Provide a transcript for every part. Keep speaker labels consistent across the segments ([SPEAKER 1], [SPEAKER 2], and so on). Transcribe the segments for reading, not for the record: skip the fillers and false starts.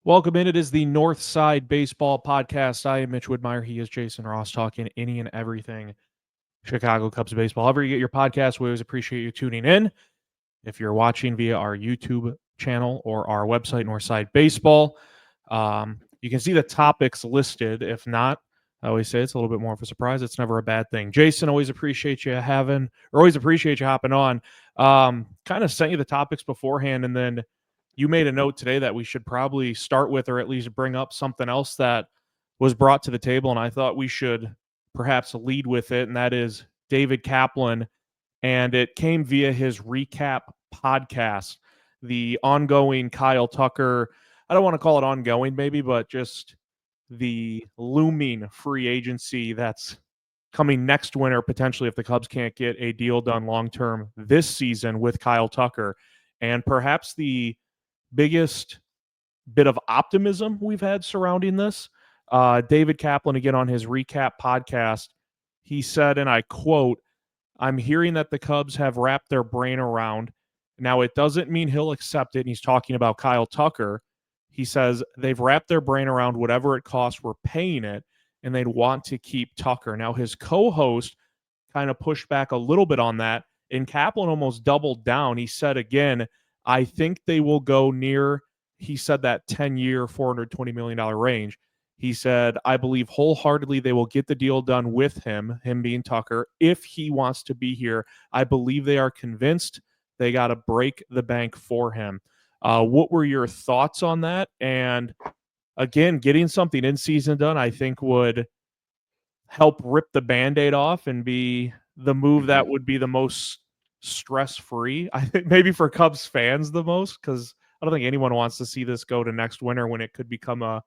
[SPEAKER 1] Welcome in. It is the North Side Baseball Podcast. I am Mitch Whitmire. He is Jason Ross, talking any and everything Chicago Cubs baseball. However you get your podcast, we always appreciate you tuning in. If you're watching via our YouTube channel or our website, Northside Baseball, you can see the topics listed. If not, I always say it's a little bit more of a surprise. It's never a bad thing. Jason, always appreciate you hopping on. Kind of sent you the topics beforehand, and then you made a note today that we should probably start with, or at least bring up something else that was brought to the table, and I thought we should perhaps lead with it, and that is David Kaplan, and it came via his recap podcast, the ongoing Kyle Tucker. I don't want to call it ongoing, maybe, but just the looming free agency that's coming next winter, potentially, if the Cubs can't get a deal done long term this season with Kyle Tucker. And perhaps the biggest bit of optimism we've had surrounding this. David Kaplan, again, on his recap podcast, he said, and I quote, "I'm hearing that the Cubs have wrapped their brain around. Now, it doesn't mean he'll accept it." And he's talking about Kyle Tucker. He says they've wrapped their brain around whatever it costs. We're paying it, and they'd want to keep Tucker. Now, his co-host kind of pushed back a little bit on that, and Kaplan almost doubled down. He said again, I think they will go near, he said, that 10-year, $420 million range. He said, I believe wholeheartedly they will get the deal done with him being Tucker, if he wants to be here. I believe they are convinced they got to break the bank for him. What were your thoughts on that? And again, getting something in season done, I think, would help rip the Band-Aid off and be the move that would be the most stress-free. I think maybe for Cubs fans the most, because I don't think anyone wants to see this go to next winter when it could become a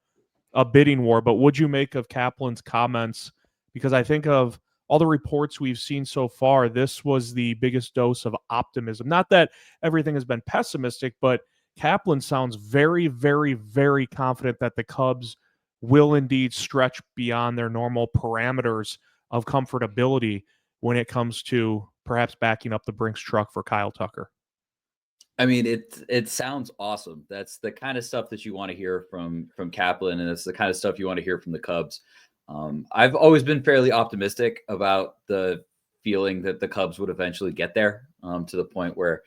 [SPEAKER 1] bidding war. But what'd you make of Kaplan's comments? Because I think of all the reports we've seen so far, this was the biggest dose of optimism. Not that everything has been pessimistic, but Kaplan sounds very, very, very confident that the Cubs will indeed stretch beyond their normal parameters of comfortability when it comes to perhaps backing up the Brinks truck for Kyle Tucker.
[SPEAKER 2] I mean, it sounds awesome. That's the kind of stuff that you want to hear from Kaplan, and it's the kind of stuff you want to hear from the Cubs. I've always been fairly optimistic about the feeling that the Cubs would eventually get there, to the point where,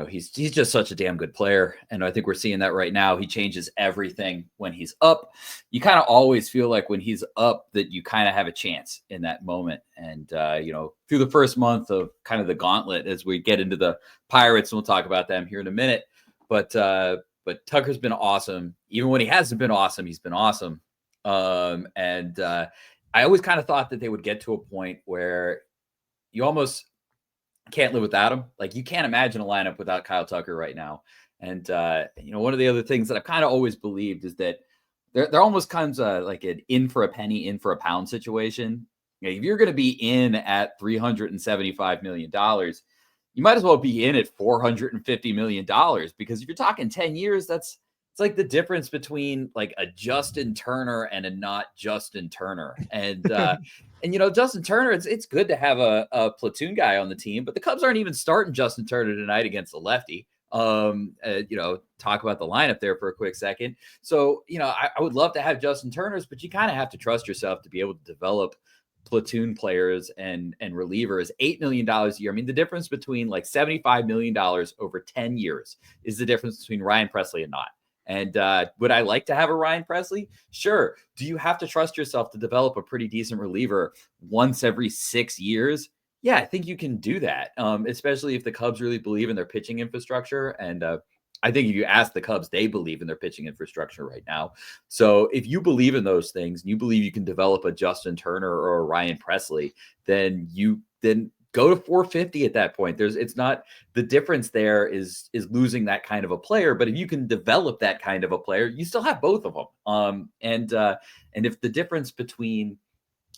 [SPEAKER 2] he's just such a damn good player, and I think we're seeing that right now. He changes everything when he's up. You kind of always feel like when he's up that you kind of have a chance in that moment. And through the first month of kind of the gauntlet, as we get into the Pirates, and we'll talk about them here in a minute. But Tucker's been awesome. Even when he hasn't been awesome, he's been awesome. I always kind of thought that they would get to a point where you almost can't live without him. Like, you can't imagine a lineup without Kyle Tucker right now. And one of the other things that I've kind of always believed is that there almost comes like an in for a penny, in for a pound situation. If you're going to be in at $375 million, you might as well be in at $450 million, because if you're talking 10 years, it's like the difference between like a Justin Turner and a not Justin Turner. And Justin Turner, it's good to have a platoon guy on the team, but the Cubs aren't even starting Justin Turner tonight against the lefty. Talk about the lineup there for a quick second. So, I would love to have Justin Turners, but you kind of have to trust yourself to be able to develop platoon players and relievers. $8 million a year. I mean, the difference between like $75 million over 10 years is the difference between Ryan Presley and not. And would I like to have a Ryan Presley? Sure. Do you have to trust yourself to develop a pretty decent reliever once every 6 years? Yeah, I think you can do that, especially if the Cubs really believe in their pitching infrastructure. And I think if you ask the Cubs, they believe in their pitching infrastructure right now. So if you believe in those things and you believe you can develop a Justin Turner or a Ryan Presley, then go to 450 at that point. It's not the difference there is losing that kind of a player, but if you can develop that kind of a player, you still have both of them. And if the difference between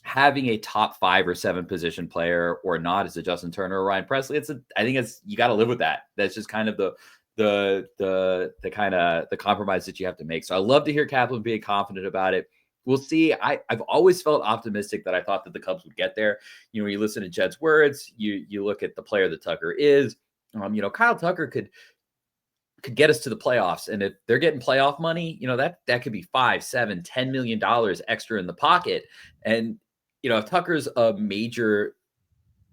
[SPEAKER 2] having a top 5 or 7 position player or not is a Justin Turner or Ryan Presley, I think you got to live with that. That's just kind of the kind of the compromise that you have to make. So I love to hear Kaplan being confident about it. We'll see. I've always felt optimistic that I thought that the Cubs would get there. You listen to Jed's words, you look at the player that Tucker is. Kyle Tucker could get us to the playoffs. And if they're getting playoff money, that could be $5, $7, $10 million extra in the pocket. And, if Tucker's a major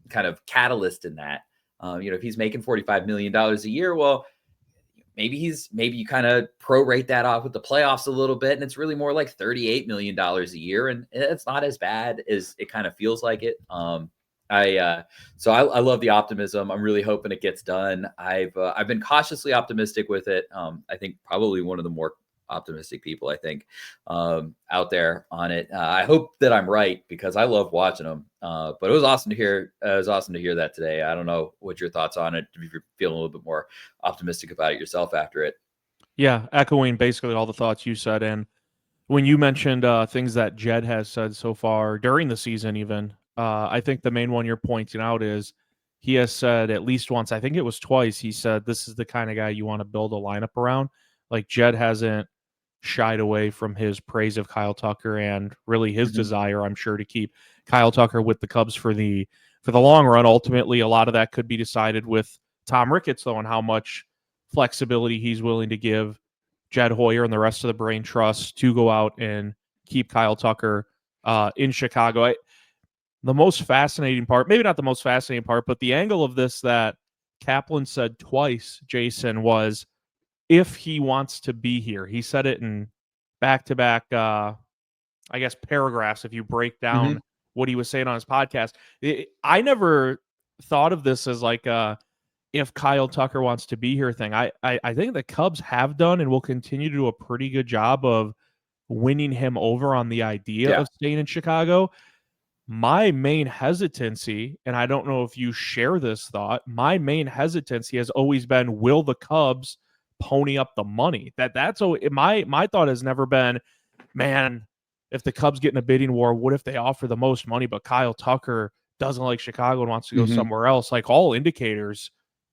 [SPEAKER 2] kind of catalyst in that, if he's making $45 million a year, well, maybe you kind of prorate that off with the playoffs a little bit, and it's really more like $38 million a year, and it's not as bad as it kind of feels like it. So I love the optimism. I'm really hoping it gets done. I've been cautiously optimistic with it. I think probably one of the more optimistic people out there on it. I hope that I'm right because I love watching them. But it was awesome to hear. It was awesome to hear that today. I don't know what your thoughts on it. If you're feeling a little bit more optimistic about it yourself after it.
[SPEAKER 1] Yeah, echoing basically all the thoughts you said. And when you mentioned things that Jed has said so far during the season, even, I think the main one you're pointing out is he has said at least once, I think it was twice, he said, this is the kind of guy you want to build a lineup around. Like, Jed hasn't shied away from his praise of Kyle Tucker and really his desire, I'm sure, to keep Kyle Tucker with the Cubs for the long run. Ultimately, a lot of that could be decided with Tom Ricketts, though, and how much flexibility he's willing to give Jed Hoyer and the rest of the Brain Trust to go out and keep Kyle Tucker in Chicago. The most fascinating part, maybe not the most fascinating part, but the angle of this that Kaplan said twice, Jason, was if he wants to be here. He said it in back-to-back, I guess, paragraphs if you break down what he was saying on his podcast. I never thought of this as like if Kyle Tucker wants to be here thing. I think the Cubs have done and will continue to do a pretty good job of winning him over on the idea of staying in Chicago. My main hesitancy, and I don't know if you share this thought, my main hesitancy has always been, will the Cubs pony up the money? That's my thought has never been, man, if the Cubs get in a bidding war, what if they offer the most money, but Kyle Tucker doesn't like Chicago and wants to go somewhere else? Like, all indicators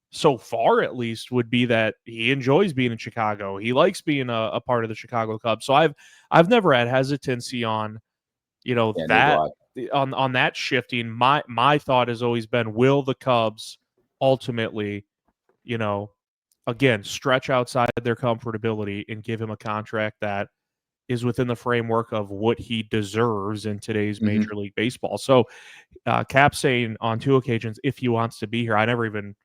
[SPEAKER 1] so far, at least, would be that he enjoys being in Chicago. He likes being a part of the Chicago Cubs. So I've never had hesitancy on, that on that shifting. My thought has always been, will the Cubs ultimately, again, stretch outside their comfortability and give him a contract that is within the framework of what he deserves in today's Major League Baseball. So Cap saying on 2 occasions, if he wants to be here, I never even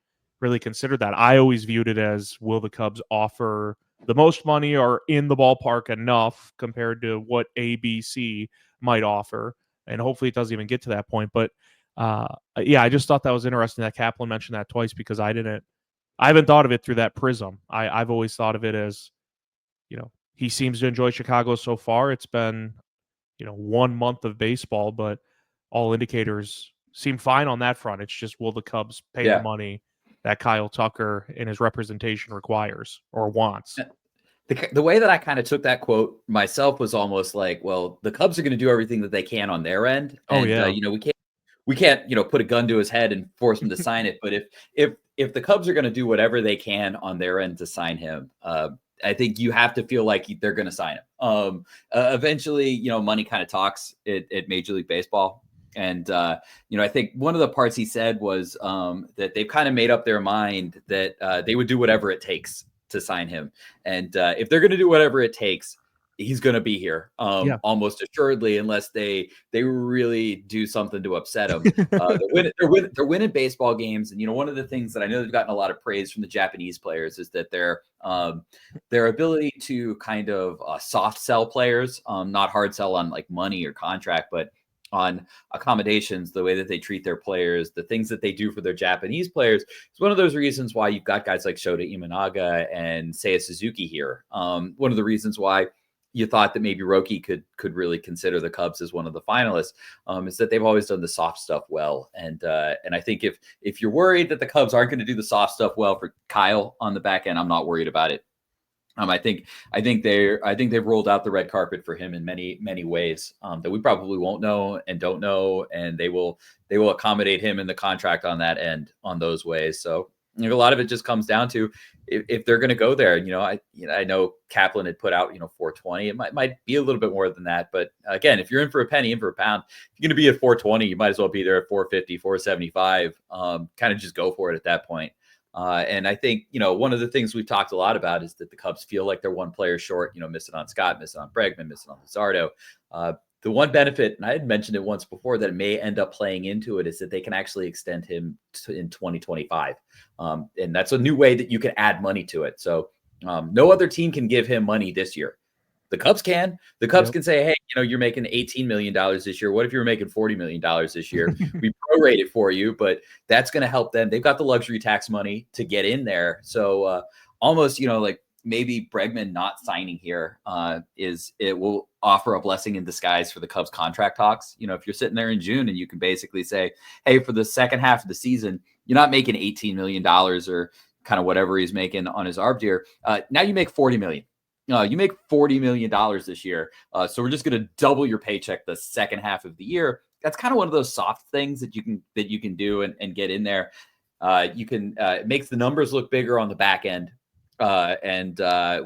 [SPEAKER 1] really considered that. I always viewed it as, will the Cubs offer the most money or in the ballpark enough compared to what ABC might offer? And hopefully it doesn't even get to that point. But I just thought that was interesting that Kaplan mentioned that twice, because I haven't thought of it through that prism. I've always thought of it as, he seems to enjoy Chicago so far. It's been, 1 month of baseball, but all indicators seem fine on that front. It's just, will the Cubs pay the money that Kyle Tucker and his representation requires or wants?
[SPEAKER 2] The way that I kind of took that quote myself was almost like, well, the Cubs are going to do everything that they can on their end. And, we can't, put a gun to his head and force him to sign it. But if the Cubs are going to do whatever they can on their end to sign him, I think you have to feel like they're going to sign him. Eventually, money kind of talks at Major League Baseball. And, I think one of the parts he said was that they've kind of made up their mind that they would do whatever it takes to sign him. And if they're going to do whatever it takes, he's going to be here almost assuredly, unless they really do something to upset him. They're winning baseball games. And, one of the things that I know they've gotten a lot of praise from the Japanese players is that their ability to kind of soft sell players, not hard sell on like money or contract, but on accommodations, the way that they treat their players, the things that they do for their Japanese players. It's one of those reasons why you've got guys like Shota Imanaga and Seiya Suzuki here. One of the reasons why you thought that maybe Roki could really consider the Cubs as one of the finalists is that they've always done the soft stuff well. And I think if you're worried that the Cubs aren't going to do the soft stuff well for Kyle on the back end, I'm not worried about it. I think they've rolled out the red carpet for him in many ways that we probably won't know and don't know, and they will accommodate him in the contract on that end on those ways. So a lot of it just comes down to if they're going to go there. I know Kaplan had put out 420. It might be a little bit more than that, but again, if you're in for a penny, in for a pound, if you're going to be at 420, you might as well be there at 450, 475. Kind of just go for it at that point. And I think, one of the things we've talked a lot about is that the Cubs feel like they're one player short, missing on Scott, missing on Bregman, missing on Luzardo. The one benefit, and I had mentioned it once before, that it may end up playing into it, is that they can actually extend him in 2025. And that's a new way that you can add money to it. So no other team can give him money this year. The Cubs can. The Cubs can say, hey, you're making $18 million this year. What if you were making $40 million this year? We prorate it for you, but that's going to help them. They've got the luxury tax money to get in there. So almost, like maybe Bregman not signing here it will offer a blessing in disguise for the Cubs contract talks. If you're sitting there in June and you can basically say, hey, for the second half of the season, you're not making $18 million or kind of whatever he's making on his ARB deal. Now you make $40 million. You make $40 million this year. So we're just going to double your paycheck the second half of the year. That's kind of one of those soft things that you can do and get in there. It makes the numbers look bigger on the back end.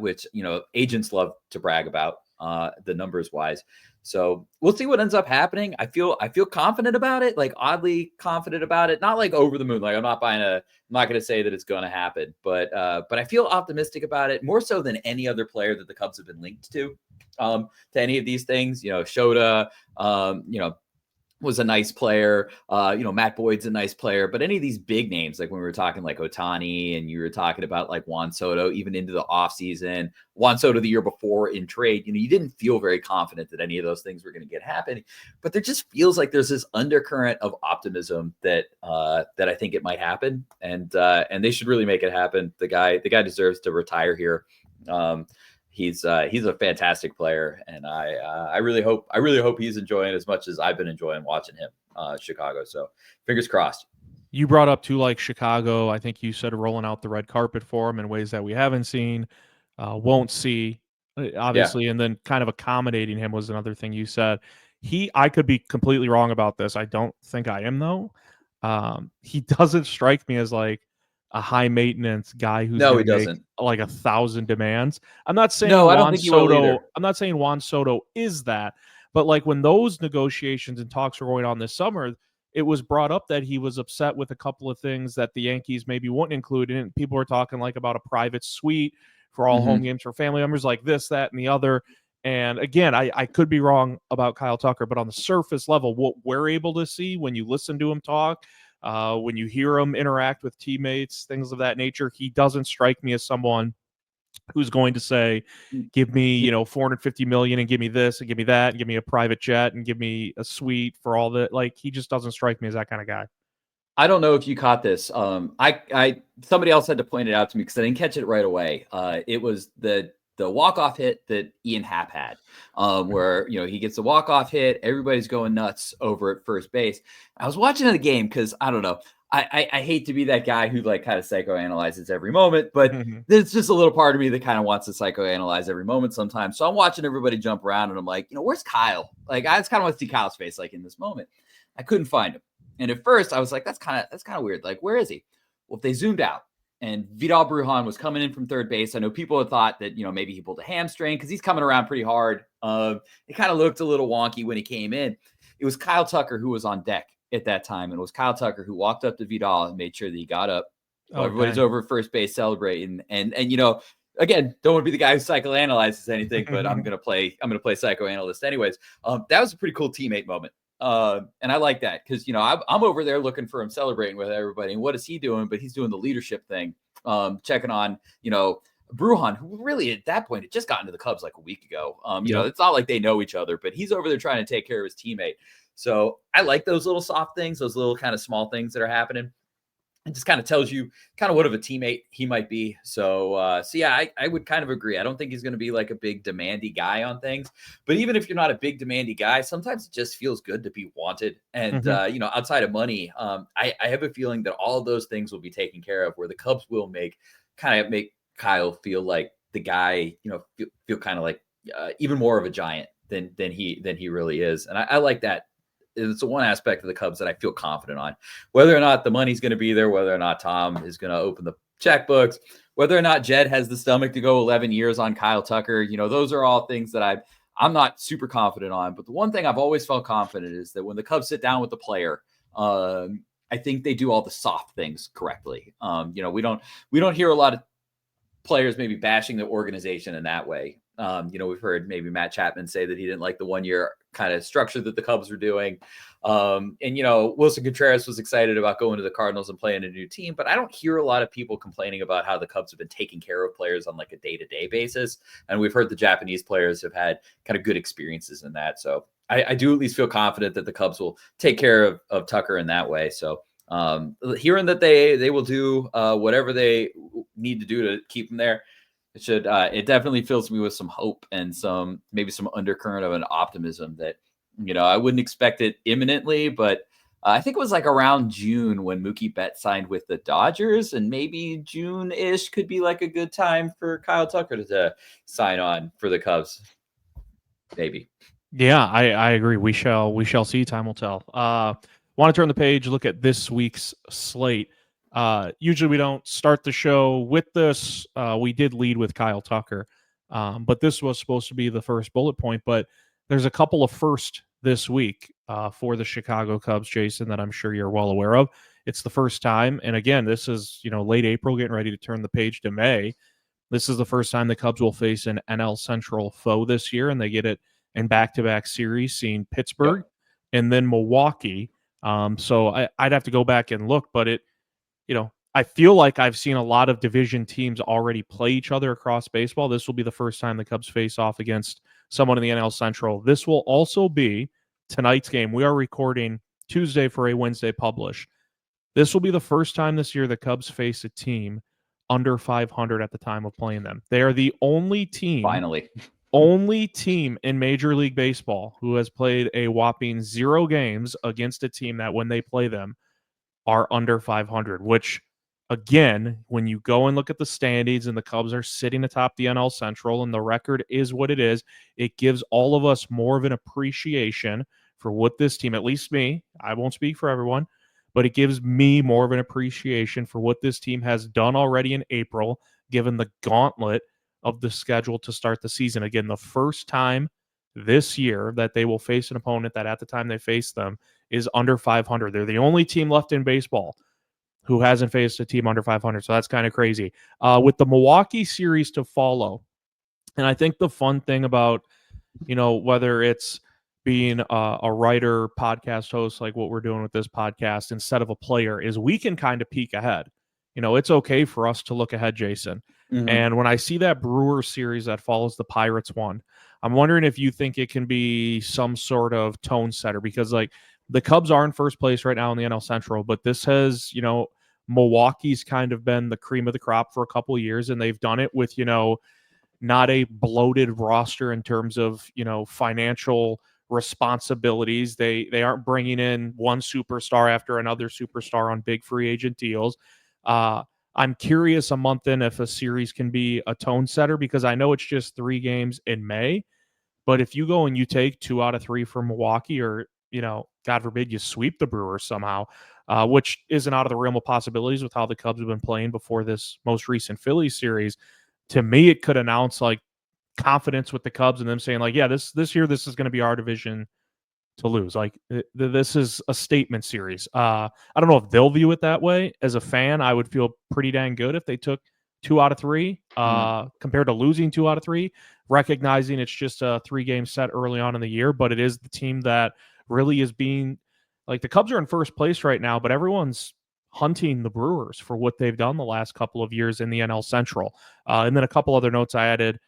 [SPEAKER 2] Which, agents love to brag about the numbers wise. So we'll see what ends up happening. I feel confident about it, like oddly confident about it. Not like over the moon. Like I'm not going to say that it's going to happen, but I feel optimistic about it more so than any other player that the Cubs have been linked to any of these things. Shota, was a nice player. Matt Boyd's a nice player, but any of these big names, like when we were talking like Ohtani and you were talking about like Juan Soto, even into the offseason, Juan Soto the year before in trade, you didn't feel very confident that any of those things were going to get happening, but there just feels like there's this undercurrent of optimism that I think it might happen. And they should really make it happen. The guy deserves to retire here. He's a fantastic player, and I really hope he's enjoying as much as I've been enjoying watching him, Chicago. So fingers crossed.
[SPEAKER 1] You brought up too, like Chicago. I think you said rolling out the red carpet for him in ways that we haven't seen, won't see, obviously, and then kind of accommodating him was another thing you said. I could be completely wrong about this. I don't think I am though. He doesn't strike me as like a high maintenance guy who's
[SPEAKER 2] No, he
[SPEAKER 1] going to make
[SPEAKER 2] doesn't.
[SPEAKER 1] like 1,000 demands. I'm not saying
[SPEAKER 2] No, I don't
[SPEAKER 1] Juan
[SPEAKER 2] think he will
[SPEAKER 1] Soto.
[SPEAKER 2] either.
[SPEAKER 1] I'm not saying Juan Soto is that, but like when those negotiations and talks were going on this summer, it was brought up that he was upset with a couple of things that the Yankees maybe wouldn't include in it. People were talking like about a private suite for all home games for family members, like this, that, and the other. And again, I could be wrong about Kyle Tucker, but on the surface level, what we're able to see when you listen to him talk, when you hear him interact with teammates, things of that nature, he doesn't strike me as someone who's going to say, give me, $450 million and give me this and give me that and give me a private jet and give me a suite for all that. Like, he just doesn't strike me as that kind of guy.
[SPEAKER 2] I don't know if you caught this. Somebody else had to point it out to me because I didn't catch it right away. It was the walk-off hit that Ian Happ had, where, he gets a walk-off hit. Everybody's going nuts over at first base. I was watching the game because I don't know. I hate to be that guy who like kind of psychoanalyzes every moment, but there's just a little part of me that kind of wants to psychoanalyze every moment sometimes. So I'm watching everybody jump around and I'm like, where's Kyle? Like, I just kind of want to see Kyle's face like in this moment. I couldn't find him. And at first I was like, that's kind of weird. Like, where is he? Well, if they zoomed out and Vidal Brujan was coming in from third base, I know people had thought that, maybe he pulled a hamstring because he's coming around pretty hard. It kind of looked a little wonky when he came in. It was Kyle Tucker who was on deck at that time. And it was Kyle Tucker who walked up to Vidal and made sure that he got up. Everybody's over at first base celebrating. And again, don't want to be the guy who psychoanalyzes anything, but I'm going to play psychoanalyst anyways. That was a pretty cool teammate moment. And I like that because, I'm over there looking for him celebrating with everybody. And what is he doing? But he's doing the leadership thing, checking on, Brujan, who really at that point had just gotten to the Cubs like a week ago. It's not like they know each other, but he's over there trying to take care of his teammate. So I like those little soft things, those little kind of small things that are happening. It just kind of tells you kind of what of a teammate he might be. So yeah, I would kind of agree. I don't think he's going to be like a big demandy guy on things, but even if you're not a big demandy guy, sometimes it just feels good to be wanted. And, outside of money, I have a feeling that all of those things will be taken care of where the Cubs will make Kyle feel like the guy, feel kind of like even more of a giant than he really is. And I like that. It's the one aspect of the Cubs that I feel confident on. Whether or not the money's going to be there, whether or not Tom is going to open the checkbooks, whether or not Jed has the stomach to go 11 years on Kyle Tucker, those are all things that I'm not super confident on. But the one thing I've always felt confident is that when the Cubs sit down with the player, I think they do all the soft things correctly. We don't hear a lot of players maybe bashing the organization in that way. We've heard maybe Matt Chapman say that he didn't like the 1 year kind of structure that the Cubs were doing. Wilson Contreras was excited about going to the Cardinals and playing a new team, but I don't hear a lot of people complaining about how the Cubs have been taking care of players on like a day-to-day basis. And we've heard the Japanese players have had kind of good experiences in that. So I do at least feel confident that the Cubs will take care of Tucker in that way. So hearing that they will do whatever they need to do to keep him there, it definitely fills me with some hope and maybe some undercurrent of an optimism that I wouldn't expect it imminently, but I think it was like around June when Mookie Betts signed with the Dodgers, and maybe June-ish could be like a good time for Kyle Tucker to sign on for the Cubs. Maybe.
[SPEAKER 1] Yeah, I agree. We shall see. Time will tell. Want to turn the page, look at this week's slate. Usually we don't start the show with this. We did lead with Kyle Tucker, but this was supposed to be the first bullet point. But there's a couple of first this week for the Chicago Cubs, Jason, that I'm sure you're well aware of. It's the first time, and again, this is late April, getting ready to turn the page to May. This is the first time the Cubs will face an NL Central foe this year, and they get it in back-to-back series, seeing Pittsburgh and then Milwaukee. So I'd have to go back and look, but I feel like I've seen a lot of division teams already play each other across baseball. This will be the first time the Cubs face off against someone in the NL Central. This will also be tonight's game. We are recording Tuesday for a Wednesday publish. This will be the first time this year the Cubs face a team under 500 at the time of playing them. They are the only team in Major League Baseball who has played a whopping 0 games against a team that when they play them are under 500, which again, when you go and look at the standings and the Cubs are sitting atop the NL Central and the record is what it is, it gives all of us more of an appreciation for what this team, at least me, I won't speak for everyone, but it gives me more of an appreciation for what this team has done already in April, given the gauntlet of the schedule to start the season. Again, the first time this year that they will face an opponent that at the time they face them is under 500. They're the only team left in baseball who hasn't faced a team under 500. So that's kind of crazy. With the Milwaukee series to follow, and I think the fun thing about, whether it's being a writer, podcast host, like what we're doing with this podcast, instead of a player, is we can kind of peek ahead. It's okay for us to look ahead, Jason. Mm-hmm. And when I see that Brewers series that follows the Pirates one, I'm wondering if you think it can be some sort of tone setter, because like the Cubs are in first place right now in the NL Central, but this has, Milwaukee's kind of been the cream of the crop for a couple of years, and they've done it with, not a bloated roster in terms of, financial responsibilities. They aren't bringing in one superstar after another superstar on big free agent deals. I'm curious a month in if a series can be a tone setter, because I know it's just 3 games in May, but if you go and you take 2 out of 3 from Milwaukee, or, God forbid you sweep the Brewers somehow, which isn't out of the realm of possibilities with how the Cubs have been playing before this most recent Phillies series, to me, it could announce like confidence with the Cubs and them saying like, yeah, this year, this is going to be our division to lose. Like this is a statement series. I don't know if they'll view it that way. As a fan, I would feel pretty dang good if they took 2 out of 3 compared to losing 2 out of 3, recognizing it's just a 3-game set early on in the year, but it is the team that really is being like, the Cubs are in first place right now, but everyone's hunting the Brewers for what they've done the last couple of years in the NL Central. And then a couple other notes I added.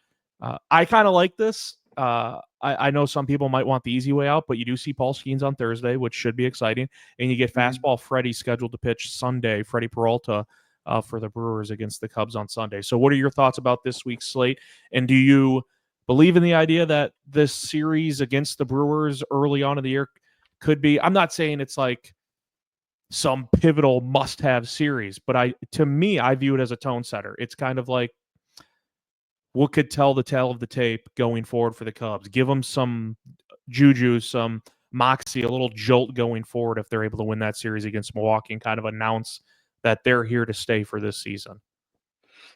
[SPEAKER 1] I kind of like this. I know some people might want the easy way out, but you do see Paul Skeens on Thursday, which should be exciting. And you get fastball Freddie scheduled to pitch Sunday, Freddie Peralta, for the Brewers against the Cubs on Sunday. So what are your thoughts about this week's slate? And do you believe in the idea that this series against the Brewers early on in the year could be, I'm not saying it's like some pivotal must-have series, but to me, I view it as a tone setter. It's kind of like what could tell the tale of the tape going forward for the Cubs. Give them some juju, some moxie, a little jolt going forward if they're able to win that series against Milwaukee and kind of announce that they're here to stay for this season.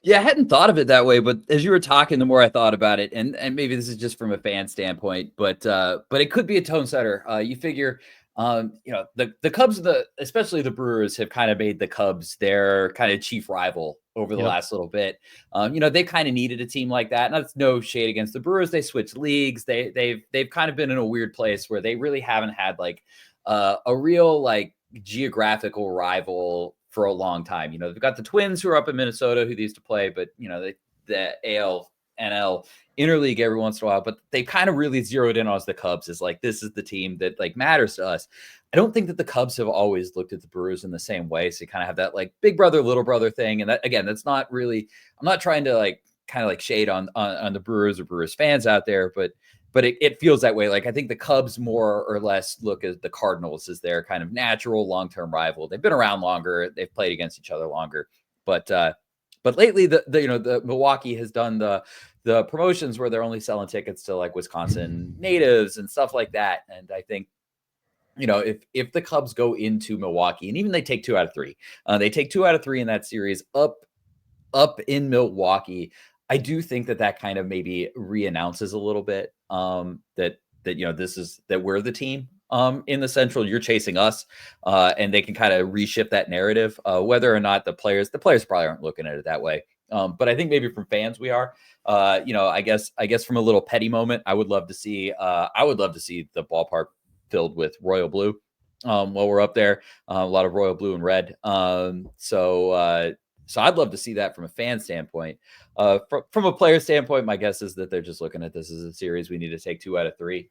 [SPEAKER 2] Yeah, I hadn't thought of it that way, but as you were talking, the more I thought about it, and maybe this is just from a fan standpoint, but it could be a tone setter. You figure The Cubs, especially the Brewers, have kind of made the Cubs their kind of chief rival over the
[SPEAKER 1] Yep.
[SPEAKER 2] last little bit. They kind of needed a team like that. And that's no shade against the Brewers. They switched leagues. They've kind of been in a weird place where they really haven't had like a real like geographical rival for a long time. They've got the Twins who are up in Minnesota who they used to play, but the AL NL interleague every once in a while, but they kind of really zeroed in on the Cubs as like, this is the team that like matters to us. I don't think that the Cubs have always looked at the Brewers in the same way. So you kind of have that like big brother, little brother thing. And that, again, that's not really, I'm not trying to like kind of like shade on the Brewers or Brewers fans out there, but it feels that way. Like I think the Cubs more or less look at the Cardinals as their kind of natural long-term rival. They've been around longer. They've played against each other longer, but lately the Milwaukee has done the promotions where they're only selling tickets to like Wisconsin natives and stuff like that. And I think, if the Cubs go into Milwaukee and even they take 2 out of 3, they take 2 out of 3 in that series up in Milwaukee. I do think that kind of maybe re-announces a little bit that we're the team in the Central. You're chasing us, and they can kind of reshift that narrative. Whether or not the players probably aren't looking at it that way. But I think maybe from fans we are. I guess from a little petty moment, I would love to see the ballpark filled with royal blue while we're up there. A lot of royal blue and red. So I'd love to see that from a fan standpoint. From a player standpoint, my guess is that they're just looking at this as a series we need to take 2 out of 3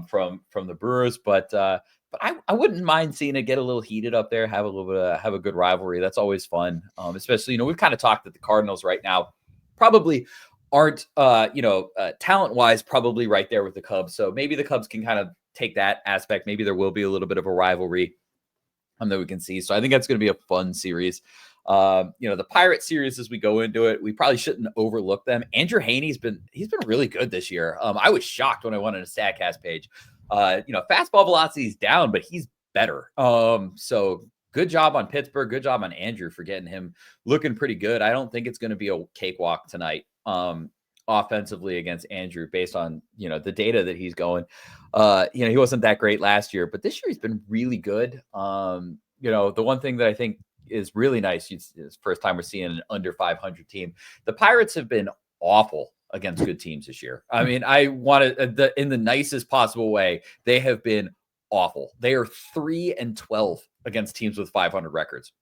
[SPEAKER 2] from the Brewers. But I wouldn't mind seeing it get a little heated up there, have a good rivalry. That's always fun. Especially, we've kind of talked that the Cardinals right now probably aren't, talent wise, probably right there with the Cubs. So maybe the Cubs can kind of take that aspect. Maybe there will be a little bit of a rivalry that we can see. So I think that's going to be a fun series. The Pirates series, as we go into it, we probably shouldn't overlook them. Andrew Heaney's been really good this year. I was shocked when I went on a StatCast page. Fastball velocity is down, but he's better. So good job on Pittsburgh. Good job on Andrew for getting him looking pretty good. I don't think it's going to be a cakewalk tonight. Offensively against Andrew based on, the data that he's going. He wasn't that great last year, but this year he's been really good. The one thing that I think is really nice, it's first time we're seeing an under 500 team. The Pirates have been awful against good teams this year. I mean, I want to, in the nicest possible way, they have been awful. They are 3-12 against teams with 500 records.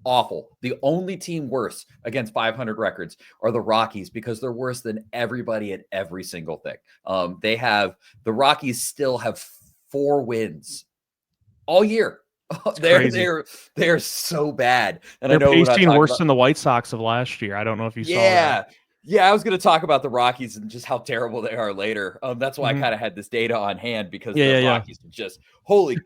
[SPEAKER 2] Awful. The only team worse against 500 records are the Rockies because they're worse than everybody at every single thing. The Rockies still have 4 wins all year. They're so bad. And
[SPEAKER 1] Their
[SPEAKER 2] I know
[SPEAKER 1] pace team worse than the White Sox of last year. I don't know if you saw that.
[SPEAKER 2] Yeah, I was going to talk about the Rockies and just how terrible they are later. That's why I kind of had this data on hand because the Rockies are just holy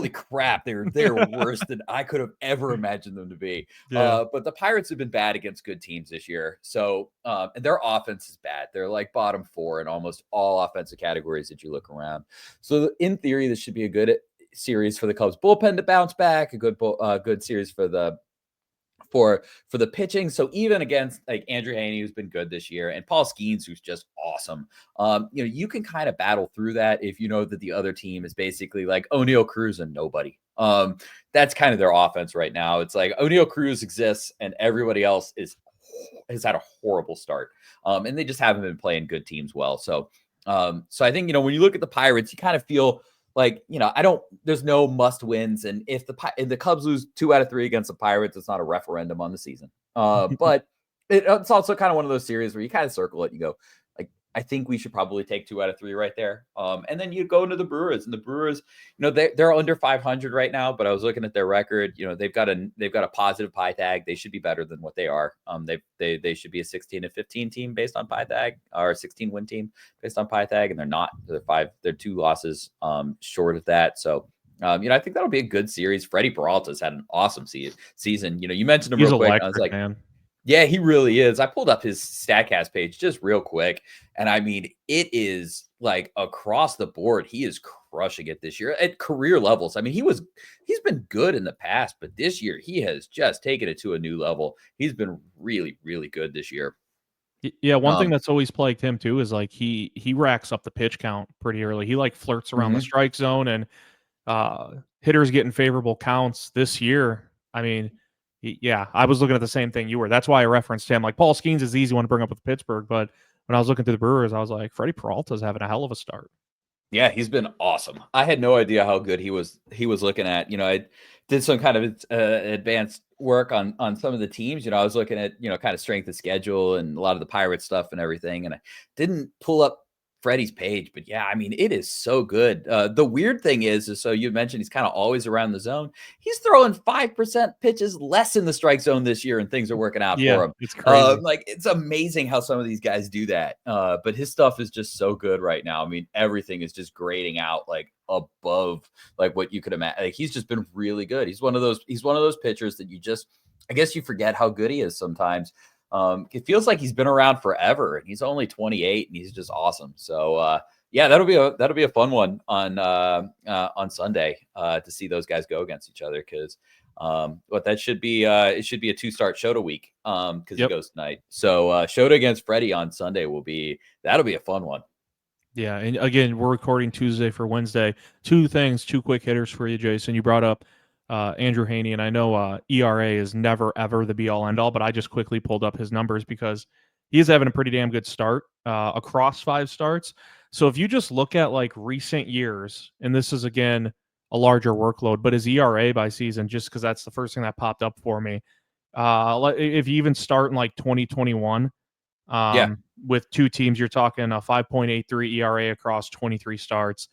[SPEAKER 2] crap. They're worse than I could have ever imagined them to be.
[SPEAKER 1] Yeah.
[SPEAKER 2] But the Pirates have been bad against good teams this year. So and their offense is bad. They're like bottom 4 in almost all offensive categories that you look around. So in theory, this should be a good series for the Cubs bullpen to bounce back. A good series for the pitching. So even against like Andrew Heaney, who's been good this year, and Paul Skeens, who's just awesome, you can kind of battle through that if you know that the other team is basically like O'Neill Cruz and nobody. That's kind of their offense right now. It's like O'Neill Cruz exists and everybody else has had a horrible start. And they just haven't been playing good teams well. So I think, when you look at the Pirates, you kind of feel like, there's no must wins. And if the Cubs lose 2 out of 3 against the Pirates, it's not a referendum on the season. But it's also kind of one of those series where you kind of circle it. You go like, I think we should probably take 2 out of 3 right there. And then you go into the Brewers, and the Brewers, they're under 500 right now, but I was looking at their record. They've got a positive pi tag. They should be better than what they are. They should be a 16-15 team based on pi tag, or a 16 win team based on pi tag, and they're not. They're 2 losses short of that. So I think that'll be a good series. Freddie Peralta's had an awesome season. You mentioned him real quick.
[SPEAKER 1] Electric,
[SPEAKER 2] I was like,
[SPEAKER 1] man.
[SPEAKER 2] Yeah, he really is. I pulled up his StatCast page just real quick, and I mean, it is like across the board. He is crushing it this year at career levels. I mean, he's been good in the past, but this year he has just taken it to a new level. He's been really, really good this year.
[SPEAKER 1] Yeah, one thing that's always plagued him too is like he racks up the pitch count pretty early. He like flirts around the strike zone, and hitters getting favorable counts this year. I mean, yeah, I was looking at the same thing you were. That's why I referenced him. Like Paul Skeens is the easy one to bring up with Pittsburgh, but when I was looking through the Brewers, I was like, Freddie Peralta's having a hell of a start.
[SPEAKER 2] Yeah, he's been awesome. I had no idea how good he was looking at. I did some kind of advanced work on some of the teams. I was looking at, kind of strength of schedule and a lot of the Pirate stuff and everything, and I didn't pull up Freddie's page, but yeah, I mean, it is so good. The weird thing is so you mentioned he's kind of always around the zone. He's throwing 5% pitches less in the strike zone this year, and things are working out
[SPEAKER 1] Yeah,
[SPEAKER 2] for him.
[SPEAKER 1] it's crazy.
[SPEAKER 2] Like, it's amazing how some of these guys do that. But his stuff is just so good right now. I mean, everything is just grading out like above like what you could imagine. Like, he's just been really good. He's one of those pitchers that I guess you forget how good he is sometimes. It feels like he's been around forever, and he's only 28, and he's just awesome. So yeah, that'll be a fun one on Sunday to see those guys go against each other, because what that should be it should be a 2-start Shota week because he goes tonight. So Shota against Freddie on Sunday that'll be a fun one.
[SPEAKER 1] Yeah, and again, we're recording Tuesday for Wednesday. Two quick hitters for you, Jason. You brought up Andrew Haney, and I know ERA is never ever the be all end all, but I just quickly pulled up his numbers because he's having a pretty damn good start across 5 starts. So if you just look at like recent years, and this is again a larger workload, but his ERA by season, just because that's the first thing that popped up for me. If you even start in like 2021.
[SPEAKER 2] Yeah.
[SPEAKER 1] With 2 teams, you're talking a 5.83 ERA across 23 starts.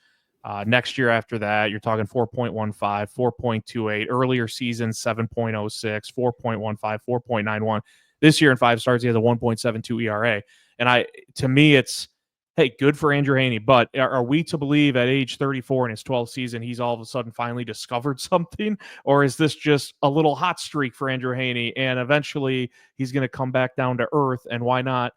[SPEAKER 1] Next year after that, you're talking 4.15, 4.28. Earlier season, 7.06, 4.15, 4.91. This year in 5 starts, he has a 1.72 ERA. And to me, it's, hey, good for Andrew Haney. But are we to believe at age 34 in his 12th season, he's all of a sudden finally discovered something? Or is this just a little hot streak for Andrew Haney? And eventually he's going to come back down to earth. And why not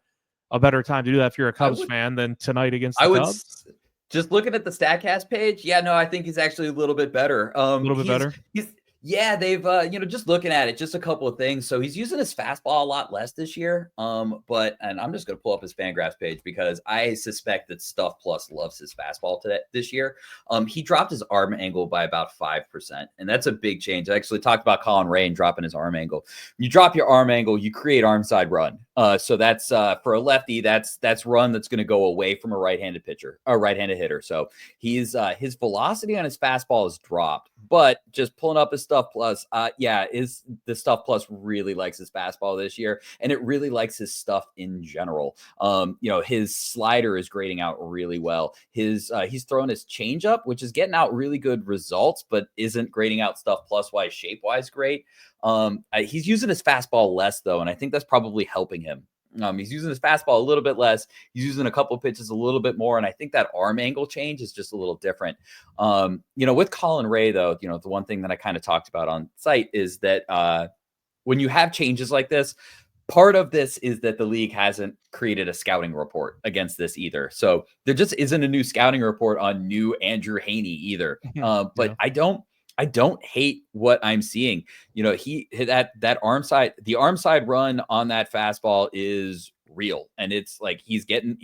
[SPEAKER 1] a better time to do that if you're a Cubs fan than tonight against the Cubs?
[SPEAKER 2] Just looking at the StatCast page, yeah, no, I think he's actually a little bit better.
[SPEAKER 1] A little bit better?
[SPEAKER 2] Yeah, they've just looking at it, just a couple of things. So he's using his fastball a lot less this year. And I'm just gonna pull up his Fangraphs page because I suspect that Stuff Plus loves his fastball this year. He dropped his arm angle by about 5%, and that's a big change. I actually talked about Colin Ray and dropping his arm angle. When you drop your arm angle, you create arm side run. So that's for a lefty, that's run that's going to go away from a right-handed pitcher, a right-handed hitter. So his velocity on his fastball is dropped, but just pulling up his Stuff Plus, the Stuff Plus really likes his fastball this year, and it really likes his stuff in general. His slider is grading out really well. He's throwing his changeup, which is getting out really good results, but isn't grading out Stuff Plus wise, shape wise great. He's using his fastball less though, and I think that's probably helping him. He's using his fastball a little bit less. He's using a couple of pitches a little bit more, and I think that arm angle change is just a little different. With Colin Ray though, the one thing that I kind of talked about on site is that when you have changes like this, part of this is that the league hasn't created a scouting report against this either. So there just isn't a new scouting report on new Andrew Haney either. But yeah. I don't hate what I'm seeing. He hit that arm side, the arm side run on that fastball is real. And it's like he's getting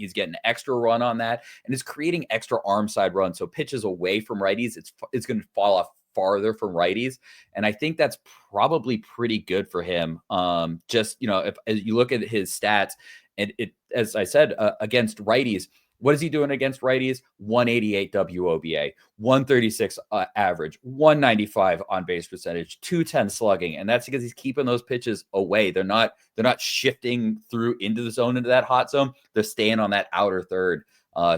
[SPEAKER 2] extra run on that, and it's creating extra arm side run. So pitches away from righties, it's going to fall off farther from righties. And I think that's probably pretty good for him. If as you look at his stats, and as I said, against righties, what is he doing against righties? 188 WOBA, 136 average, 195 on base percentage, 210 slugging, and that's because he's keeping those pitches away. They're not shifting through into the zone, into that hot zone. They're staying on that outer third.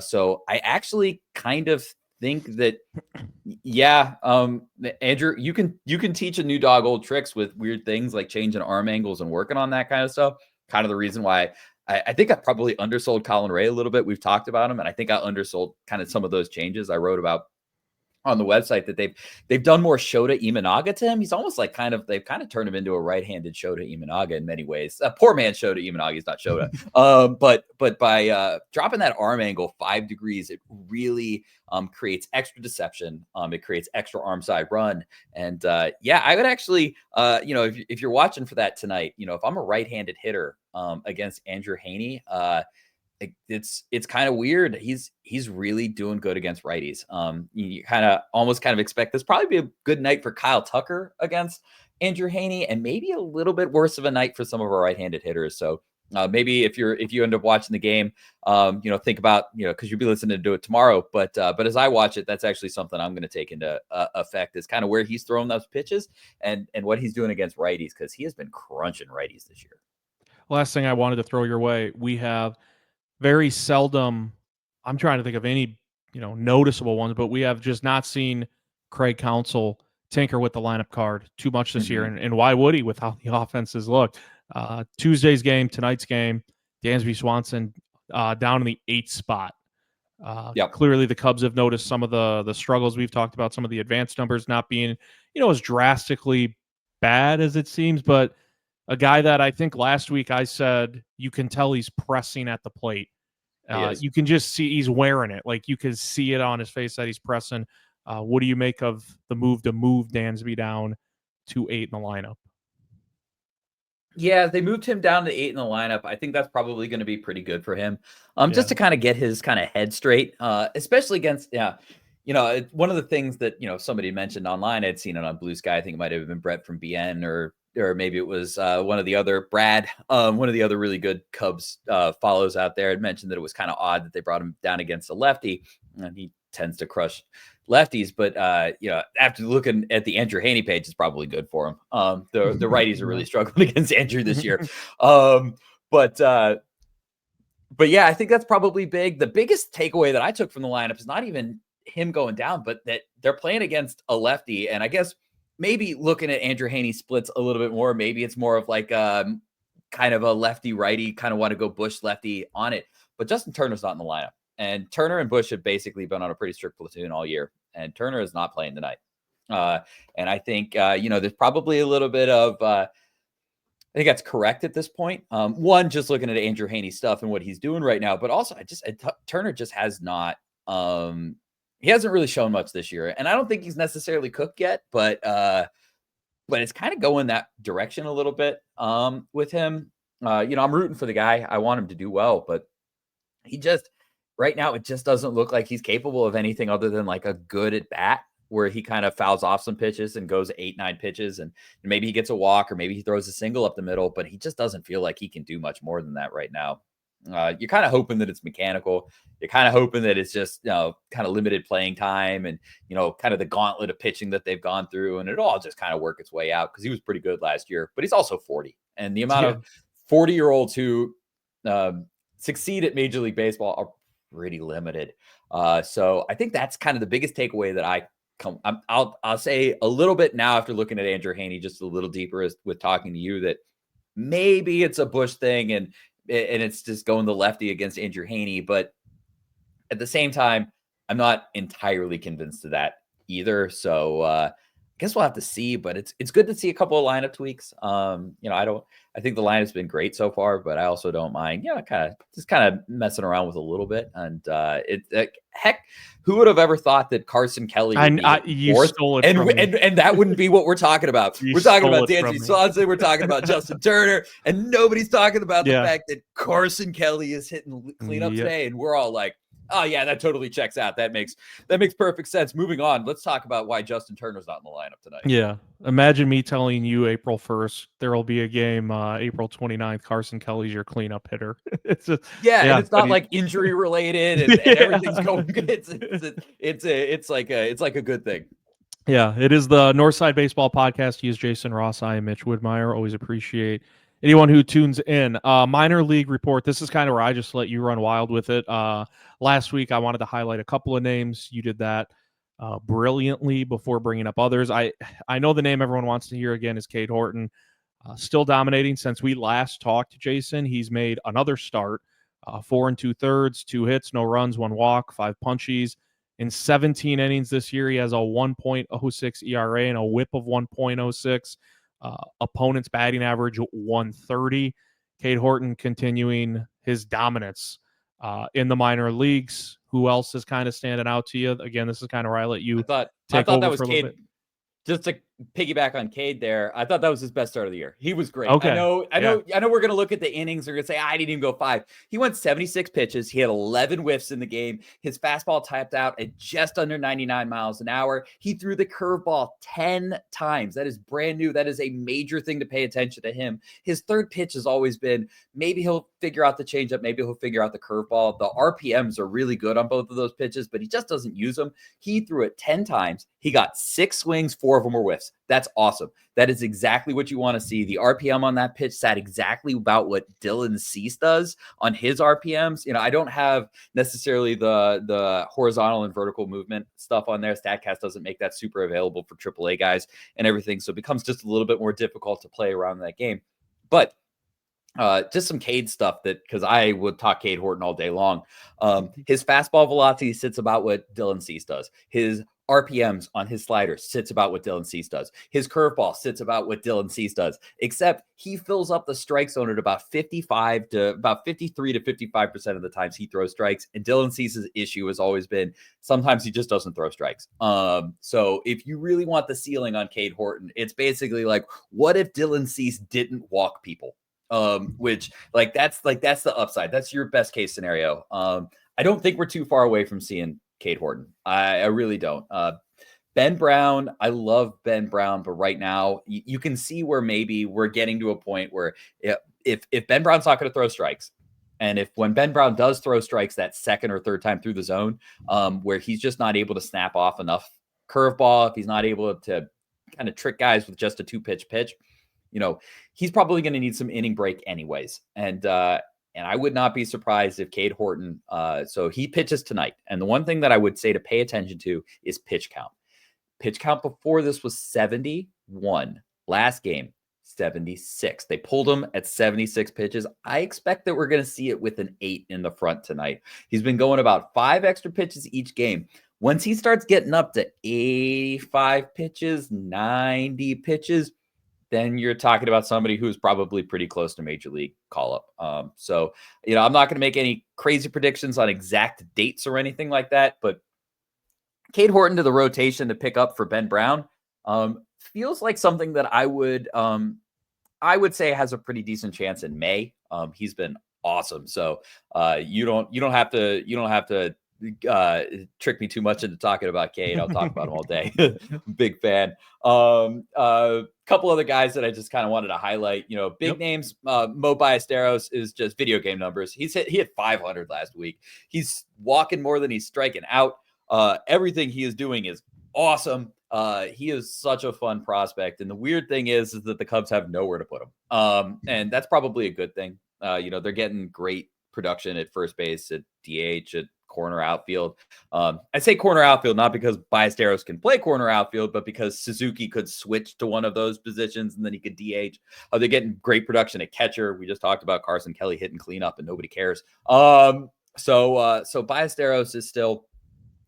[SPEAKER 2] So I actually kind of think that, Andrew, you can teach a new dog old tricks with weird things like changing arm angles and working on that kind of stuff. Kind of the reason why I think I probably undersold Colin Ray a little bit. We've talked about him, and I think I undersold kind of some of those changes I wrote about on the website, that they've done more Shota Imanaga to him. He's almost like they've kind of turned him into a right-handed Shota Imanaga in many ways. A poor man Shota Imanaga, he's not Shota. But by dropping that arm angle 5 degrees, it really creates extra deception. It creates extra arm side run. And I would actually, if you're watching for that tonight, if I'm a right-handed hitter against Andrew Haney, it's kind of weird. He's really doing good against righties. You almost expect this probably be a good night for Kyle Tucker against Andrew Haney, and maybe a little bit worse of a night for some of our right-handed hitters. So maybe if you end up watching the game, think about, because you'll be listening to it tomorrow. But as I watch it, that's actually something I'm going to take into effect, is kind of where he's throwing those pitches and what he's doing against righties, because he has been crunching righties this year.
[SPEAKER 1] Last thing I wanted to throw your way, we have very seldom, I'm trying to think of any, noticeable ones, but we have just not seen Craig Counsell tinker with the lineup card too much this year. And why would he, with how the offenses look? Tuesday's game, tonight's game, Dansby Swanson down in the 8th spot. Clearly the Cubs have noticed some of the struggles we've talked about, some of the advanced numbers not being, as drastically bad as it seems, but a guy that I think last week I said you can tell he's pressing at the plate. You can just see he's wearing it. Like, you can see it on his face that he's pressing. What do you make of the move to move Dansby down to 8 in the lineup?
[SPEAKER 2] Yeah, they moved him down to 8 in the lineup. I think that's probably going to be pretty good for him. Just to kind of get his kind of head straight, especially against, one of the things that, somebody mentioned online, I'd seen it on Blue Sky. I think it might have been Brett from BN, or maybe it was one of the other Brad, one of the other really good Cubs follows out there, had mentioned that it was kind of odd that they brought him down against a lefty, and he tends to crush lefties. But after looking at the Andrew Haney page, it's probably good for him. The righties are really struggling against Andrew this year. But yeah, I think that's probably big. The biggest takeaway that I took from the lineup is not even him going down, but that they're playing against a lefty. And I guess maybe looking at Andrew Haney splits a little bit more, maybe it's more of like kind of a lefty righty, kind of want to go Busch lefty on it. But Justin Turner's not in the lineup. And Turner and Busch have basically been on a pretty strict platoon all year. And Turner is not playing tonight. And I think, there's probably a little bit of, I think that's correct at this point. One, just looking at Andrew Haney stuff and what he's doing right now, but also Turner just has not, he hasn't really shown much this year. And I don't think he's necessarily cooked yet, but it's kind of going that direction a little bit with him. I'm rooting for the guy. I want him to do well, but he just, right now, it just doesn't look like he's capable of anything other than like a good at bat, where he kind of fouls off some pitches and goes 8-9 pitches, and maybe he gets a walk, or maybe he throws a single up the middle, but he just doesn't feel like he can do much more than that right now. You're kind of hoping that it's mechanical. You're kind of hoping that it's just, kind of limited playing time, and, kind of the gauntlet of pitching that they've gone through, and it all just kind of work its way out, because he was pretty good last year, but he's also 40. And the amount of 40-year-olds who succeed at Major League Baseball are pretty limited. So I think that's kind of the biggest takeaway that I'll say a little bit now, after looking at Andrew Haney just a little deeper with talking to you, that maybe it's a Busch thing and it's just going the lefty against Andrew Haney. But at the same time, I'm not entirely convinced of that either. So I guess we'll have to see, but it's good to see a couple of lineup tweaks. I think the lineup's been great so far, but I also don't mind, kind of messing around with a little bit. And heck, who would have ever thought that Carson Kelly would be fourth? And that wouldn't be what we're talking about. We're talking about Dansby Swanson. We're talking about Justin Turner, and nobody's talking about the fact that Carson Kelly is hitting cleanup today, and we're all like, oh yeah, that totally checks out. That makes perfect sense. Moving on, let's talk about why Justin Turner's not in the lineup tonight.
[SPEAKER 1] Yeah, imagine me telling you April 1st there will be a game. April 29th, Carson Kelly's your cleanup hitter.
[SPEAKER 2] And it's not like injury related, and everything's going good. It's like a good thing.
[SPEAKER 1] Yeah, it is the Northside Baseball Podcast. He is Jason Ross. I am Mitch Woodmeyer. Always appreciate anyone who tunes in. Minor league report. This is kind of where I just let you run wild with it. Last week, I wanted to highlight a couple of names. You did that brilliantly before bringing up others. I know the name everyone wants to hear again is Cade Horton. Still dominating since we last talked to Jason. He's made another start. 4 2/3, 2 hits, no runs, 1 walk, 5 punchies. In 17 innings this year, he has a 1.06 ERA and a whip of 1.06. Opponent's batting average 130. Cade Horton continuing his dominance in the minor leagues. Who else is kind of standing out to you? Again, this is kind of where I let you
[SPEAKER 2] I thought that was Cade. Just to piggyback on Cade there, I thought that was his best start of the year. He was great.
[SPEAKER 1] Okay.
[SPEAKER 2] I know we're going to look at the innings. They're going to say, I didn't even go 5. He went 76 pitches. He had 11 whiffs in the game. His fastball tapped out at just under 99 miles an hour. He threw the curveball 10 times. That is brand new. That is a major thing to pay attention to him. His third pitch has always been, maybe he'll figure out the changeup. Maybe he'll figure out the curveball. The RPMs are really good on both of those pitches, but he just doesn't use them. He threw it 10 times. He got 6 swings, 4 of them were whiffs. That's awesome. That is exactly what you want to see. The RPM on that pitch sat exactly about what Dylan Cease does on his RPMs. You know, I don't have necessarily the horizontal and vertical movement stuff on there. StatCast doesn't make that super available for AAA guys and everything. So it becomes just a little bit more difficult to play around that game. But just some Cade stuff because I would talk Cade Horton all day long. His fastball velocity sits about what Dylan Cease does. His RPMs on his slider sits about what Dylan Cease does. His curveball sits about what Dylan Cease does, except he fills up the strike zone at about 53 to 55% of the times he throws strikes. And Dylan Cease's issue has always been sometimes he just doesn't throw strikes. So if you really want the ceiling on Cade Horton, it's basically like, what if Dylan Cease didn't walk people? Which that's the upside. That's your best case scenario. I don't think we're too far away from seeing Cade Horton. I really don't. Ben Brown, I love Ben Brown, but right now you can see where maybe we're getting to a point where if Ben Brown's not going to throw strikes, and when Ben Brown does throw strikes that second or third time through the zone, where he's just not able to snap off enough curveball, if he's not able to kind of trick guys with just a 2-pitch pitch, you know, he's probably going to need some inning break anyways. And I would not be surprised if Cade Horton, so he pitches tonight. And the one thing that I would say to pay attention to is pitch count. Pitch count before this was 71. Last game, 76. They pulled him at 76 pitches. I expect that we're going to see it with an 8 in the front tonight. He's been going about 5 extra pitches each game. Once he starts getting up to 85 pitches, 90 pitches, then you're talking about somebody who's probably pretty close to major league call-up. So, you know, I'm not going to make any crazy predictions on exact dates or anything like that, but Cade Horton to the rotation to pick up for Ben Brown feels like something that I would say has a pretty decent chance in May. He's been awesome. So you don't have to trick me too much into talking about Cade. I'll talk about him all day. Big fan. Couple other guys that I just kind of wanted to highlight, you know, big names. Mo Ballesteros is just video game numbers. He hit 500 last week. He's walking more than he's striking out. Everything he is doing is awesome. He is such a fun prospect. And the weird thing is that the Cubs have nowhere to put him. And that's probably a good thing. You know, they're getting great production at first base, at DH, at corner outfield. I say corner outfield not because Ballesteros can play corner outfield, but because Suzuki could switch to one of those positions and then he could DH. They're getting great production at catcher. We just talked about Carson Kelly hitting cleanup and nobody cares. So Ballesteros is still,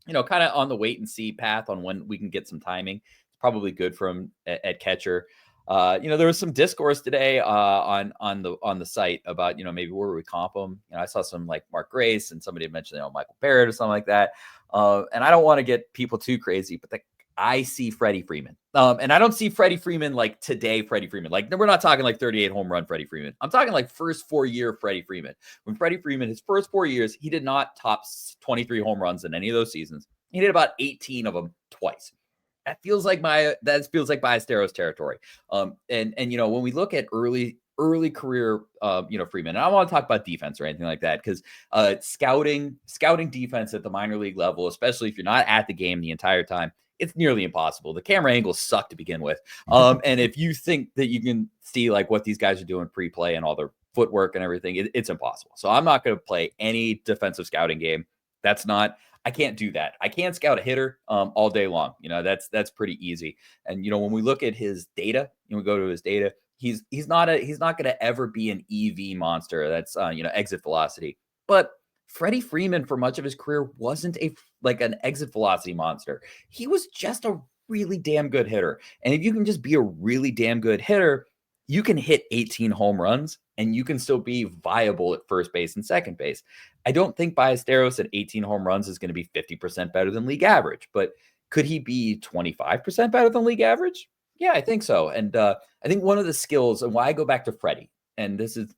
[SPEAKER 2] you know, kind of on the wait and see path on when we can get some timing. It's probably good for him at catcher. You know, there was some discourse today on the site about, you know, maybe where we comp him. You know, I saw some like Mark Grace and somebody had mentioned, you know, Michael Barrett or something like that. And I don't want to get people too crazy, but I see Freddie Freeman. And I don't see Freddie Freeman like today, Freddie Freeman. Like, we're not talking like 38 home run Freddie Freeman. I'm talking like first 4-year Freddie Freeman. When Freddie Freeman, his first 4 years, he did not top 23 home runs in any of those seasons. He did about 18 of them twice. That feels like Ballesteros territory. And you know, when we look at early career, you know, Freeman, and I don't want to talk about defense or anything like that, because scouting defense at the minor league level, especially if you're not at the game the entire time, it's nearly impossible. The camera angles suck to begin with. And if you think that you can see like what these guys are doing pre-play and all their footwork and everything, it's impossible. So I'm not going to play any defensive scouting game. I can't do that. I can't scout a hitter all day long. You know, that's pretty easy. And, you know, when we look at his data, you know, we go to his data, he's not going to ever be an EV monster. That's, you know, exit velocity. But Freddie Freeman for much of his career wasn't an exit velocity monster. He was just a really damn good hitter. And if you can just be a really damn good hitter, you can hit 18 home runs and you can still be viable at first base and second base. I don't think Ballesteros at 18 home runs is going to be 50% better than league average, but could he be 25% better than league average? Yeah, I think so. And I think one of the skills, and why I go back to Freddie, and this is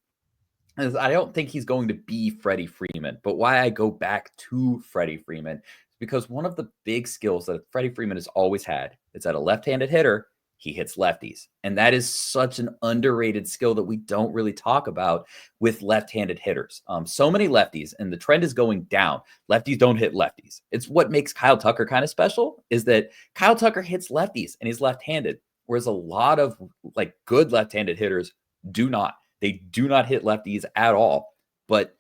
[SPEAKER 2] I don't think he's going to be Freddie Freeman, but why I go back to Freddie Freeman is because one of the big skills that Freddie Freeman has always had is that a left-handed hitter, he hits lefties. And that is such an underrated skill that we don't really talk about with left-handed hitters. So many lefties, and the trend is going down. Lefties don't hit lefties. It's what makes Kyle Tucker kind of special, is that Kyle Tucker hits lefties and he's left-handed, whereas a lot of like good left-handed hitters do not. They do not hit lefties at all, but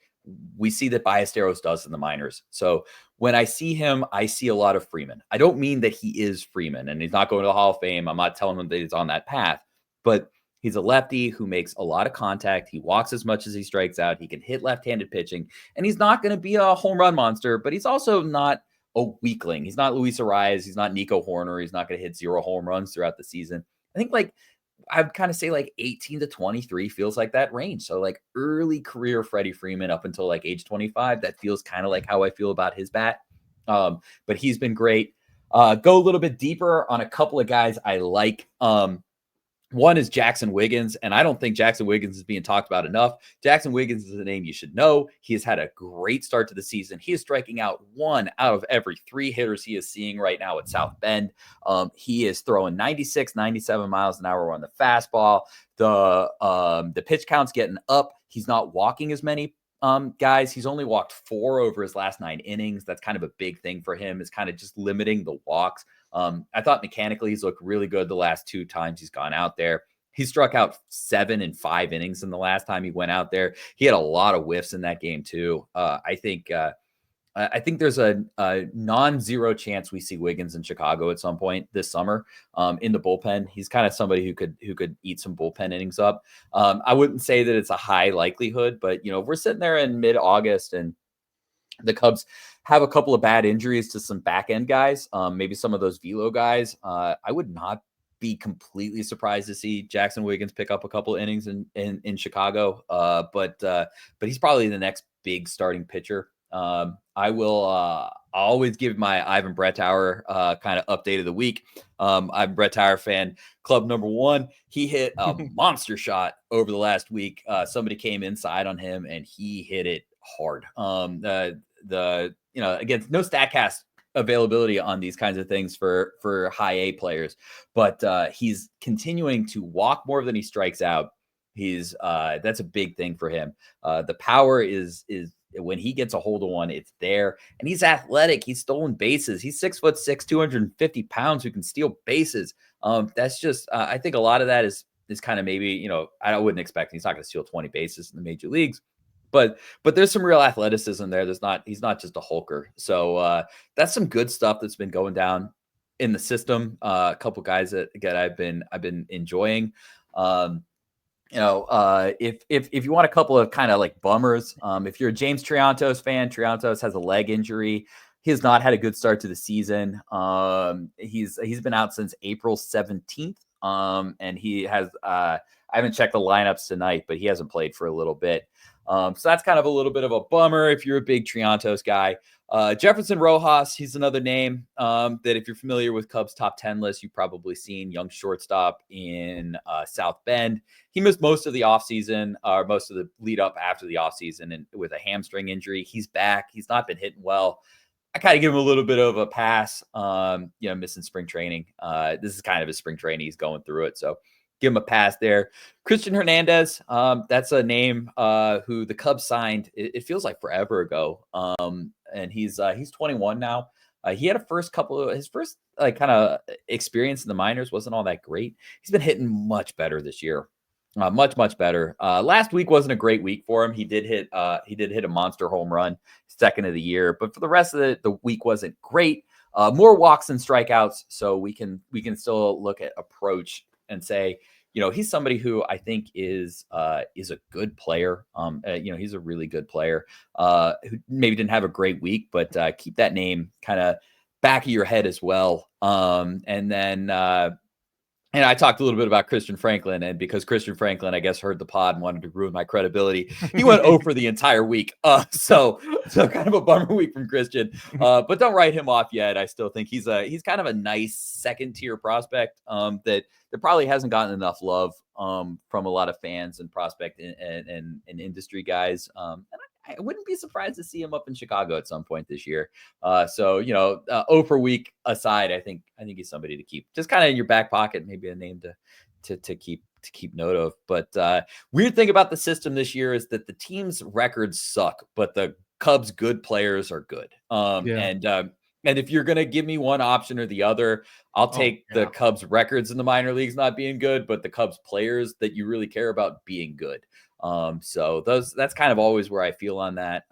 [SPEAKER 2] we see that Ballesteros does in the minors. So when I see him, I see a lot of Freeman. I don't mean that he is Freeman and he's not going to the Hall of Fame. I'm not telling him that he's on that path, but he's a lefty who makes a lot of contact. He walks as much as he strikes out. He can hit left-handed pitching, and he's not going to be a home run monster, but he's also not a weakling. He's not Luis Arias. He's not Nico Horner. He's not going to hit 0 home runs throughout the season. I think like I'd kind of say like 18 to 23 feels like that range. So like early career Freddie Freeman up until like age 25, that feels kind of like how I feel about his bat. But he's been great. Go a little bit deeper on a couple of guys I like. One is Jackson Wiggins, and I don't think Jackson Wiggins is being talked about enough. Jackson Wiggins is a name you should know. He has had a great start to the season. He is striking out 1 out of every 3 hitters he is seeing right now at South Bend. He is throwing 96, 97 miles an hour on the fastball. The pitch count's getting up. He's not walking as many guys. He's only walked 4 over his last 9 innings. That's kind of a big thing for him, is kind of just limiting the walks. I thought mechanically he's looked really good the last 2 times he's gone out there. He struck out 7 in 5 innings in the last time he went out there. He had a lot of whiffs in that game too. I think there's a non-zero chance we see Wiggins in Chicago at some point this summer in the bullpen. He's kind of somebody who could eat some bullpen innings up. I wouldn't say that it's a high likelihood, but if we're sitting there in mid-August and the Cubs have a couple of bad injuries to some back end guys, maybe some of those velo guys, I would not be completely surprised to see Jackson Wiggins pick up a couple of innings in Chicago. But he's probably the next big starting pitcher. I will always give my Ivan Brettauer kind of update of the week. I'm a Brettauer fan, club number 1. He hit a monster shot over the last week. Somebody came inside on him and he hit it hard. Again, no StatCast availability on these kinds of things for high A players, but he's continuing to walk more than he strikes out. That's a big thing for him. The power is when he gets a hold of one, it's there, and he's athletic. He's stolen bases. He's 6'6", 250 pounds, who can steal bases. That's just I think a lot of that is kind of maybe, I wouldn't expect he's not going to steal 20 bases in the major leagues. But there's some real athleticism there. He's not just a hulker. So that's some good stuff that's been going down in the system. A couple guys that I've been enjoying. If you want a couple of kind of like bummers, if you're a James Triantos fan, Triantos has a leg injury. He has not had a good start to the season. He's been out since April 17th. And he has I haven't checked the lineups tonight, but he hasn't played for a little bit. So that's kind of a little bit of a bummer if you're a big Triantos guy. Jefferson Rojas, he's another name that if you're familiar with Cubs top 10 list, you've probably seen. Young shortstop in South Bend. He missed most of the offseason, or most of the lead up after the offseason, and with a hamstring injury. He's back. He's not been hitting well. I kind of give him a little bit of a pass, missing spring training. This is kind of his spring training. He's going through it. So give him a pass there. Christian Hernandez, that's a name who the Cubs signed, it feels like forever ago. And he's 21 now. He had his first kind of experience in the minors wasn't all that great. He's been hitting much better this year. Much better. Last week wasn't a great week for him. He did hit a monster home run, second of the year, but for the rest of the week wasn't great. More walks than strikeouts, so we can still look at approach and say, he's somebody who I think is a good player. He's a really good player who maybe didn't have a great week, but keep that name kind of back of your head as well. And then And I talked a little bit about Christian Franklin, and because Christian Franklin, I guess, heard the pod and wanted to ruin my credibility, he went 0 for the entire week. So kind of a bummer week from Christian. But don't write him off yet. I still think he's kind of a nice second tier prospect that probably hasn't gotten enough love from a lot of fans and prospect and industry guys. And I wouldn't be surprised to see him up in Chicago at some point this year. So 0 for week aside, I think he's somebody to keep just kind of in your back pocket, maybe a name to keep note of. But weird thing about the system this year is that the team's records suck, but the Cubs' good players are good. And if you're gonna give me one option or the other, I'll take the Cubs' records in the minor leagues not being good, but the Cubs players that you really care about being good. So that's kind of always where I feel on that.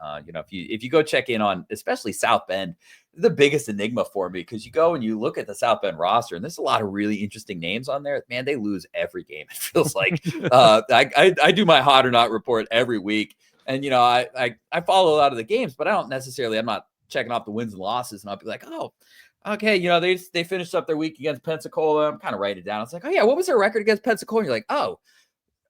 [SPEAKER 2] If you go check in on especially South Bend, the biggest enigma for me, because you go and you look at the South Bend roster and there's a lot of really interesting names on there. Man, they lose every game. It feels like I do my hot or not report every week, and I follow a lot of the games, but I'm not checking off the wins and losses, and I'll be like, oh, okay, they finished up their week against Pensacola. I'm kind of writing it down. It's like, oh yeah, what was their record against Pensacola? And you're like, oh,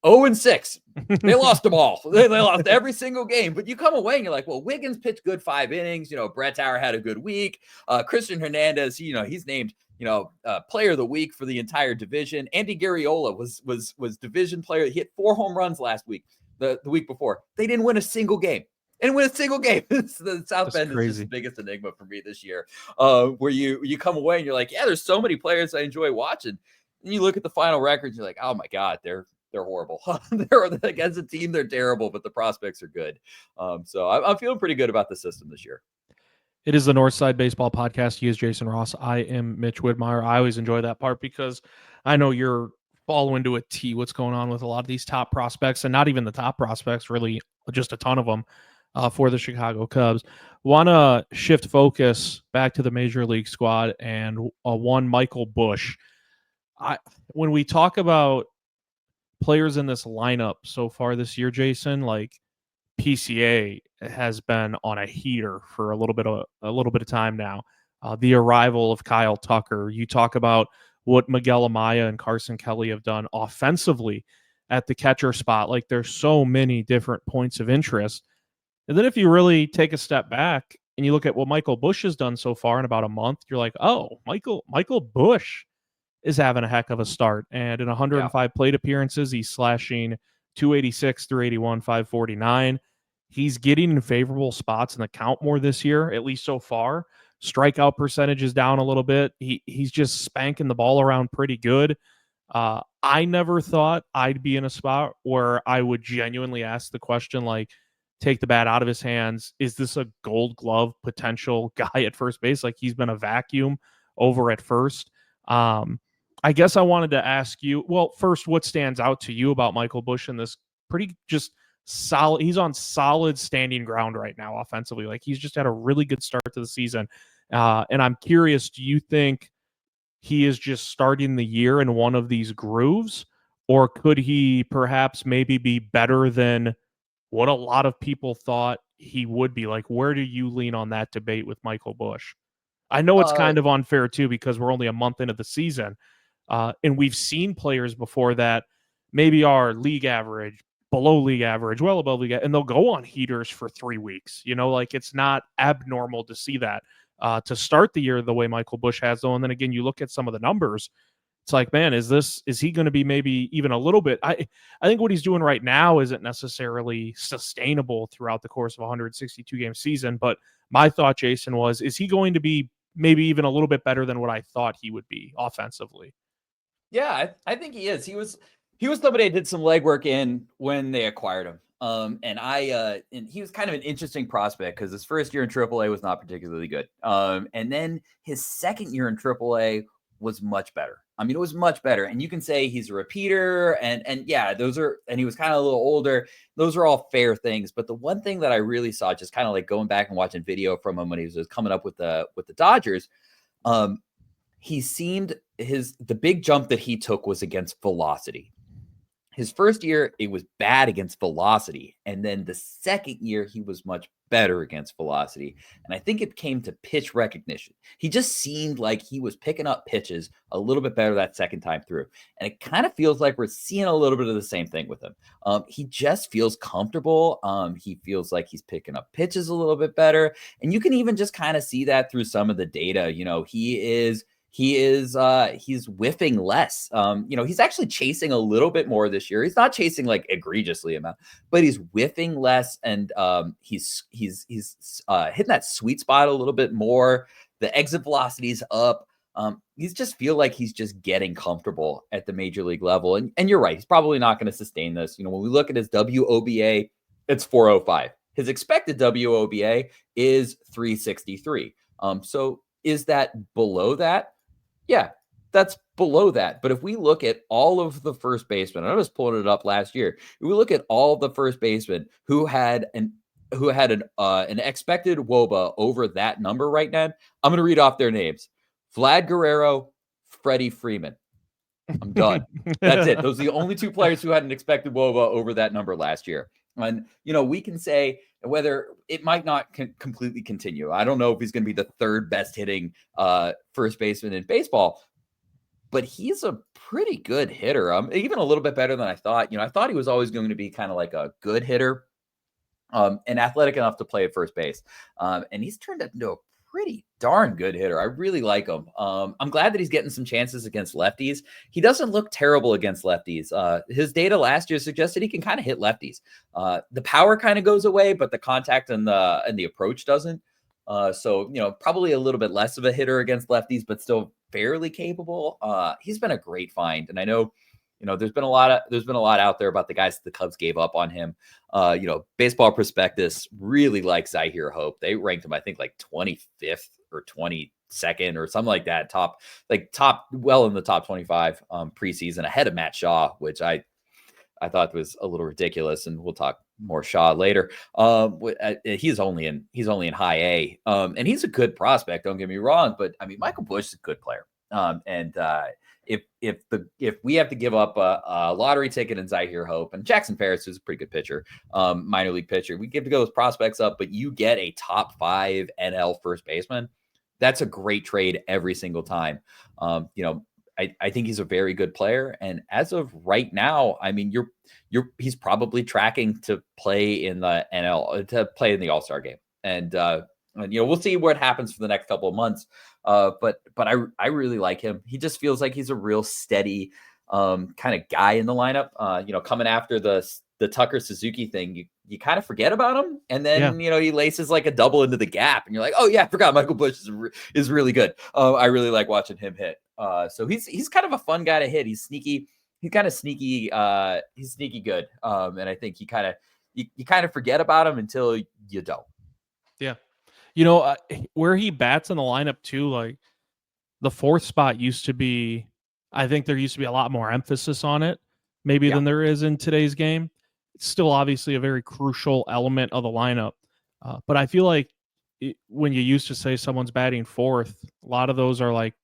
[SPEAKER 2] 0-6. They lost them all. They lost every single game. But you come away and you're like, well, Wiggins pitched good 5 innings. Brett Tower had a good week. Christian Hernandez, he's named player of the week for the entire division. Andy Garriola was division player. He hit 4 home runs last week. The week before, they didn't win a single game. The South Bend is just the biggest enigma for me this year. Where you come away and you're like, yeah, there's so many players I enjoy watching. And you look at the final records, you're like, oh my God, they're horrible. They're against a team, they're terrible, but the prospects are good. So I'm feeling pretty good about the system this year.
[SPEAKER 1] It is the Northside Baseball Podcast. He is Jason Ross. I am Mitch Widmeyer. I always enjoy that part because I know you're following to a T what's going on with a lot of these top prospects, and not even the top prospects, really just a ton of them for the Chicago Cubs. Want to shift focus back to the Major League squad and one Michael Busch. When we talk about players in this lineup so far this year, Jason, like PCA has been on a heater for a little bit of time now. The arrival of Kyle Tucker. You talk about what Miguel Amaya and Carson Kelly have done offensively at the catcher spot. Like there's so many different points of interest. And then if you really take a step back and you look at what Michael Busch has done so far in about a month, you're like, oh, Michael Busch is having a heck of a start. And in 105 plate appearances, he's slashing 286, 381, 549. He's getting in favorable spots in the count more this year, at least so far. Strikeout percentage is down a little bit. He's just spanking the ball around pretty good. I never thought I'd be in a spot where I would genuinely ask the question, like, take the bat out of his hands. Is this a Gold Glove potential guy at first base? Like he's been a vacuum over at first. I guess I wanted to ask you, well, first, what stands out to you about Michael Busch in this pretty just solid? He's on solid standing ground right now offensively. Like he's just had a really good start to the season. And I'm curious, do you think he is just starting the year in one of these grooves, or could he perhaps maybe be better than what a lot of people thought he would be? Like, where do you lean on that debate with Michael Busch? I know it's kind of unfair too, because we're only a month into the season. And we've seen players before that maybe are league average, below league average, well above league, and they'll go on heaters for 3 weeks. Like it's not abnormal to see that to start the year the way Michael Busch has, though. And then again, you look at some of the numbers. It's like, man, is he going to be maybe even a little bit? I think what he's doing right now isn't necessarily sustainable throughout the course of a 162 game season. But my thought, Jason, is he going to be maybe even a little bit better than what I thought he would be offensively?
[SPEAKER 2] Yeah, I think he is. He was somebody I did some legwork in when they acquired him. And he was kind of an interesting prospect because his first year in AAA was not particularly good. And then his second year in AAA was much better. I mean, it was much better. And you can say he's a repeater, and yeah, and he was kind of a little older. Those are all fair things. But the one thing that I really saw, just kind of like going back and watching video from him when he was coming up with the Dodgers, he seemed the big jump that he took was against velocity. His first year, it was bad against velocity. And then the second year, he was much better against velocity. And I think it came to pitch recognition. He just seemed like he was picking up pitches a little bit better that second time through. And it kind of feels like we're seeing a little bit of the same thing with him. He just feels comfortable. He feels like he's picking up pitches a little bit better. And you can even just kind of see that through some of the data. He's whiffing less. He's actually chasing a little bit more this year. He's not chasing like egregiously amount, but he's whiffing less, and he's hitting that sweet spot a little bit more. The exit velocity is up. He's just feel like he's just getting comfortable at the major league level. And you're right, he's probably not going to sustain this. When we look at his WOBA, it's 405. His expected WOBA is 363. So is that below that? Yeah, that's below that. But if we look at all of the first basemen, I was pulling it up last year. If we look at all the first basemen who had an expected WOBA over that number right now, I'm going to read off their names: Vlad Guerrero, Freddie Freeman. I'm done. That's it. Those are the only two players who had an expected WOBA over that number last year. And, we can say whether it might not completely continue. I don't know if he's going to be the third best hitting first baseman in baseball, but he's a pretty good hitter. Even a little bit better than I thought. I thought he was always going to be kind of like a good hitter and athletic enough to play at first base. And he's turned into a pretty darn good hitter. I really like him. I'm glad that he's getting some chances against lefties. He doesn't look terrible against lefties. His data last year suggested he can kind of hit lefties. The power kind of goes away, but the contact and the approach doesn't. So probably a little bit less of a hitter against lefties, but still fairly capable. He's been a great find, and I know. There's been a lot out there about the guys that the Cubs gave up on him. Baseball Prospectus really likes Zahir Hope. They ranked him, I think, like 25th or 22nd or something like that. Top well in the top 25 preseason, ahead of Matt Shaw, which I thought was a little ridiculous. And we'll talk more Shaw later. He's only in high A, and he's a good prospect. Don't get me wrong, but I mean, Michael Busch is a good player. If we have to give up a lottery ticket and Zahir Hope and Jackson Ferris, who's a pretty good pitcher, minor league pitcher, we give to go those prospects up, but you get a top 5 NL first baseman. That's a great trade every single time. I think he's a very good player, and as of right now, I mean, he's probably tracking to play in the NL, to play in the All-Star game, and we'll see what happens for the next couple of months. But I really like him. He just feels like he's a real steady kind of guy in the lineup. Coming after the Tucker Suzuki thing, you kind of forget about him, and then he laces like a double into the gap, and you're like, oh yeah, I forgot Michael Busch is really good. I really like watching him hit. So he's kind of a fun guy to hit. He's sneaky. He's kind of sneaky. He's sneaky good. And I think you kind of forget about him until you don't.
[SPEAKER 1] Yeah. Where he bats in the lineup too, like the 4th spot used to be, I think there used to be a lot more emphasis on it maybe than there is in today's game. It's still obviously a very crucial element of the lineup. But I feel like when you used to say someone's batting 4th, a lot of those are like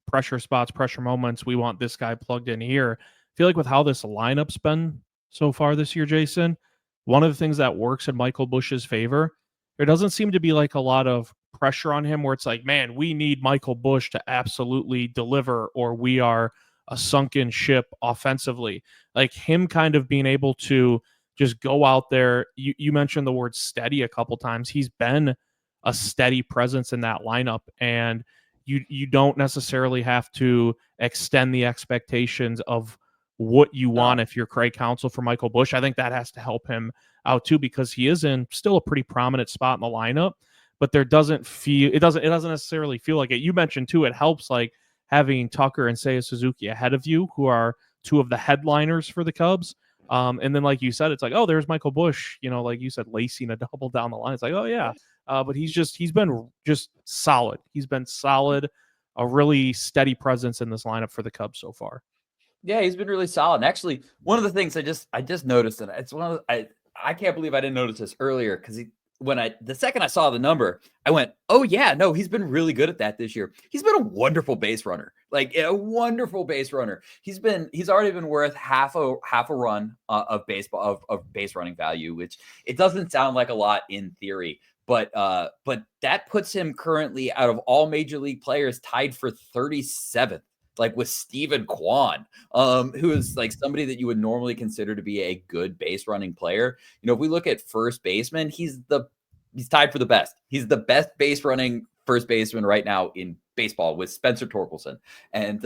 [SPEAKER 1] pressure spots, pressure moments. We want this guy plugged in here. I feel like with how this lineup's been so far this year, Jason, one of the things that works in Michael Busch's favor, there doesn't seem to be like a lot of pressure on him where it's like, man, we need Michael Busch to absolutely deliver or we are a sunken ship offensively. Like him kind of being able to just go out there. You mentioned the word steady a couple times. He's been a steady presence in that lineup, and you don't necessarily have to extend the expectations of what you want if you're Craig Counsell for Michael Busch. I think that has to help him out too, because he is in still a pretty prominent spot in the lineup, but it doesn't necessarily feel like it. You mentioned too, it helps like having Tucker and Seiya Suzuki ahead of you, who are two of the headliners for the Cubs. And then, like you said, it's like, oh, there's Michael Busch, like you said, lacing a double down the line. It's like, oh yeah. But he's been just solid. He's been solid, a really steady presence in this lineup for the Cubs so far.
[SPEAKER 2] Yeah, he's been really solid. And actually, one of the things I just noticed, and it's one of the, I can't believe I didn't notice this earlier, because the second I saw the number, I went, oh yeah, no, he's been really good at that this year. He's been a wonderful base runner, like a wonderful base runner. He's already been worth half a run of baseball of base running value, which it doesn't sound like a lot in theory, but that puts him currently out of all major league players tied for 37th, like with Steven Kwan, who is like somebody that you would normally consider to be a good base running player. You know, if we look at first baseman, he's tied for the best. He's the best base running first baseman right now in baseball with Spencer Torkelson. And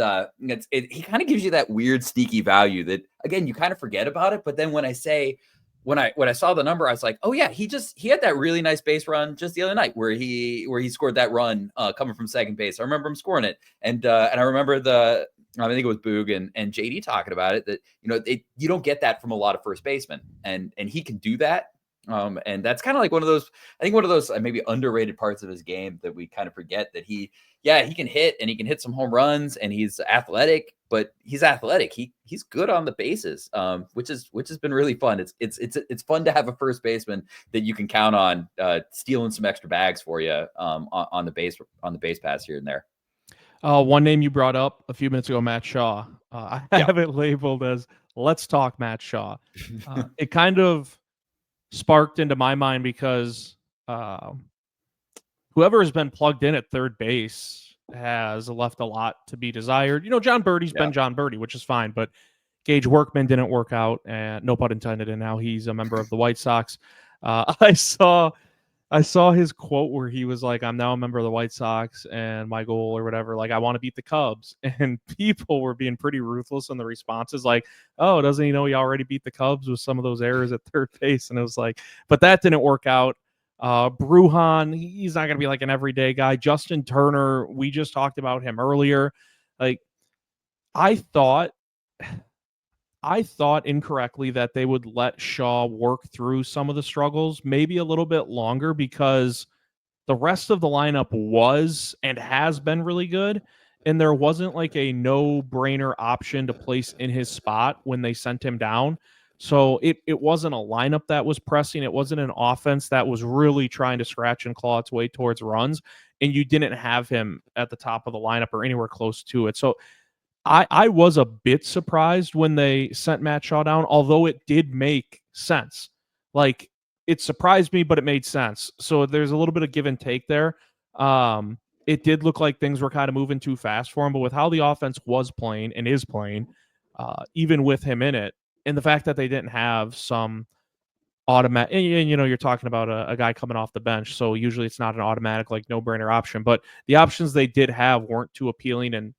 [SPEAKER 2] he kind of gives you that weird sneaky value that, again, you kind of forget about it. But then when I saw the number, I was like, oh yeah, he had that really nice base run just the other night where he scored that run coming from second base. I remember him scoring it. And I remember I think it was Boog and JD talking about it, that, you know, you don't get that from a lot of first basemen, and he can do that. And that's kind of like one of those maybe underrated parts of his game that we kind of forget, that he can hit, and he can hit some home runs, and he's athletic, but he's athletic. He's good on the bases, which has been really fun. It's fun to have a first baseman that you can count on stealing some extra bags for you on the base pass here and there.
[SPEAKER 1] One name you brought up a few minutes ago, Matt Shaw. I have it labeled as "Let's talk Matt Shaw." It kind of sparked into my mind because whoever has been plugged in at third base has left a lot to be desired. You know, John Birdie's been John Birdie, which is fine, but Gage Workman didn't work out, and no pun intended, and now he's a member of the White Sox. I saw his quote where he was like, "I'm now a member of the White Sox, and my goal or whatever, like, I want to beat the Cubs." And people were being pretty ruthless in the responses, like, "Oh, doesn't he know he already beat the Cubs with some of those errors at third base?" And it was like, but that didn't work out. Brujan, he's not going to be like an everyday guy. Justin Turner, we just talked about him earlier. Like, I thought incorrectly that they would let Shaw work through some of the struggles, maybe a little bit longer, because the rest of the lineup was and has been really good. And there wasn't like a no-brainer option to place in his spot when they sent him down. So it wasn't a lineup that was pressing. It wasn't an offense that was really trying to scratch and claw its way towards runs. And you didn't have him at the top of the lineup or anywhere close to it. So I was a bit surprised when they sent Matt Shaw down, although it did make sense. Like, it surprised me, but it made sense. So there's a little bit of give and take there. It did look like things were kind of moving too fast for him, but with how the offense was playing and is playing, even with him in it, and the fact that they didn't have some automatic, and you know, you're talking about a guy coming off the bench, so usually it's not an automatic, like, no-brainer option, but the options they did have weren't too appealing and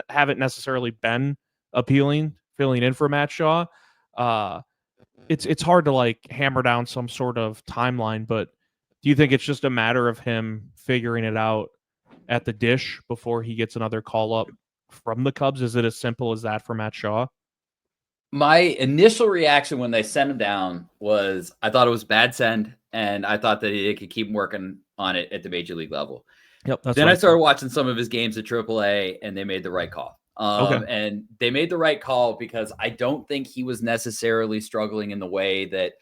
[SPEAKER 1] haven't necessarily been appealing, filling in for Matt Shaw. It's hard to like hammer down some sort of timeline, but do you think it's just a matter of him figuring it out at the dish before he gets another call up from the Cubs? Is it as simple as that for Matt Shaw?
[SPEAKER 2] My initial reaction when they sent him down was, I thought it was a bad send, and I thought that they could keep working on it at the major league level.
[SPEAKER 1] Yep.
[SPEAKER 2] Then I started watching some of his games at AAA, and they made the right call.
[SPEAKER 1] Okay.
[SPEAKER 2] And they made the right call because I don't think he was necessarily struggling in the way that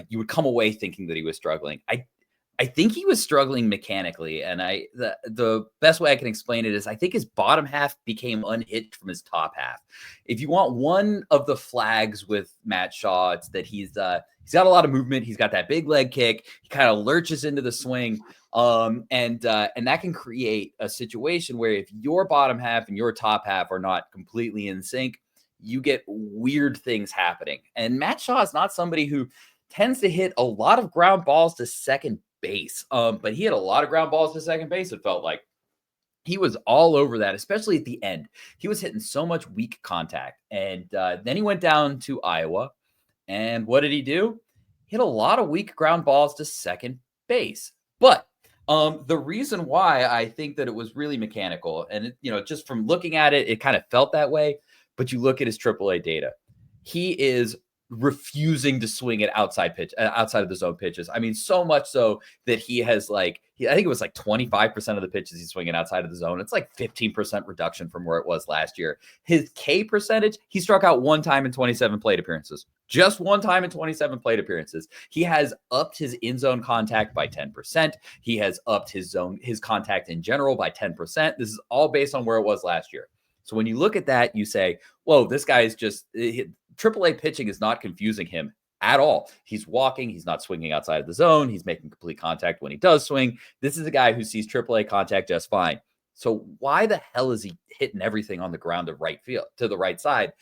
[SPEAKER 2] you would come away thinking that he was struggling. I think he was struggling mechanically, and the best way I can explain it is I think his bottom half became unhitched from his top half. If you want one of the flags with Matt Shaw, it's that he's got a lot of movement. He's got that big leg kick. He kind of lurches into the swing, and that can create a situation where if your bottom half and your top half are not completely in sync, you get weird things happening. And Matt Shaw is not somebody who tends to hit a lot of ground balls to second base. But he had a lot of ground balls to second base. It felt like he was all over that, especially at the end. He was hitting so much weak contact. And then he went down to Iowa. And what did he do? Hit a lot of weak ground balls to second base. But the reason why I think that it was really mechanical, and just from looking at it, it kind of felt that way. But you look at his AAA data. He is refusing to swing at outside of the zone pitches. I mean, so much so that he has I think it was like 25% of the pitches he's swinging outside of the zone. It's like 15% reduction from where it was last year. His K percentage, he struck out one time in 27 plate appearances. just one time in 27 plate appearances. He has upped his in-zone contact by 10%. He has upped his contact in general by 10%. This is all based on where it was last year. So when you look at that, you say, whoa, this guy is just AAA pitching is not confusing him at all. He's walking. He's not swinging outside of the zone. He's making complete contact when he does swing. This is a guy who sees AAA contact just fine. So why the hell is he hitting everything on the ground to right field, to the right side?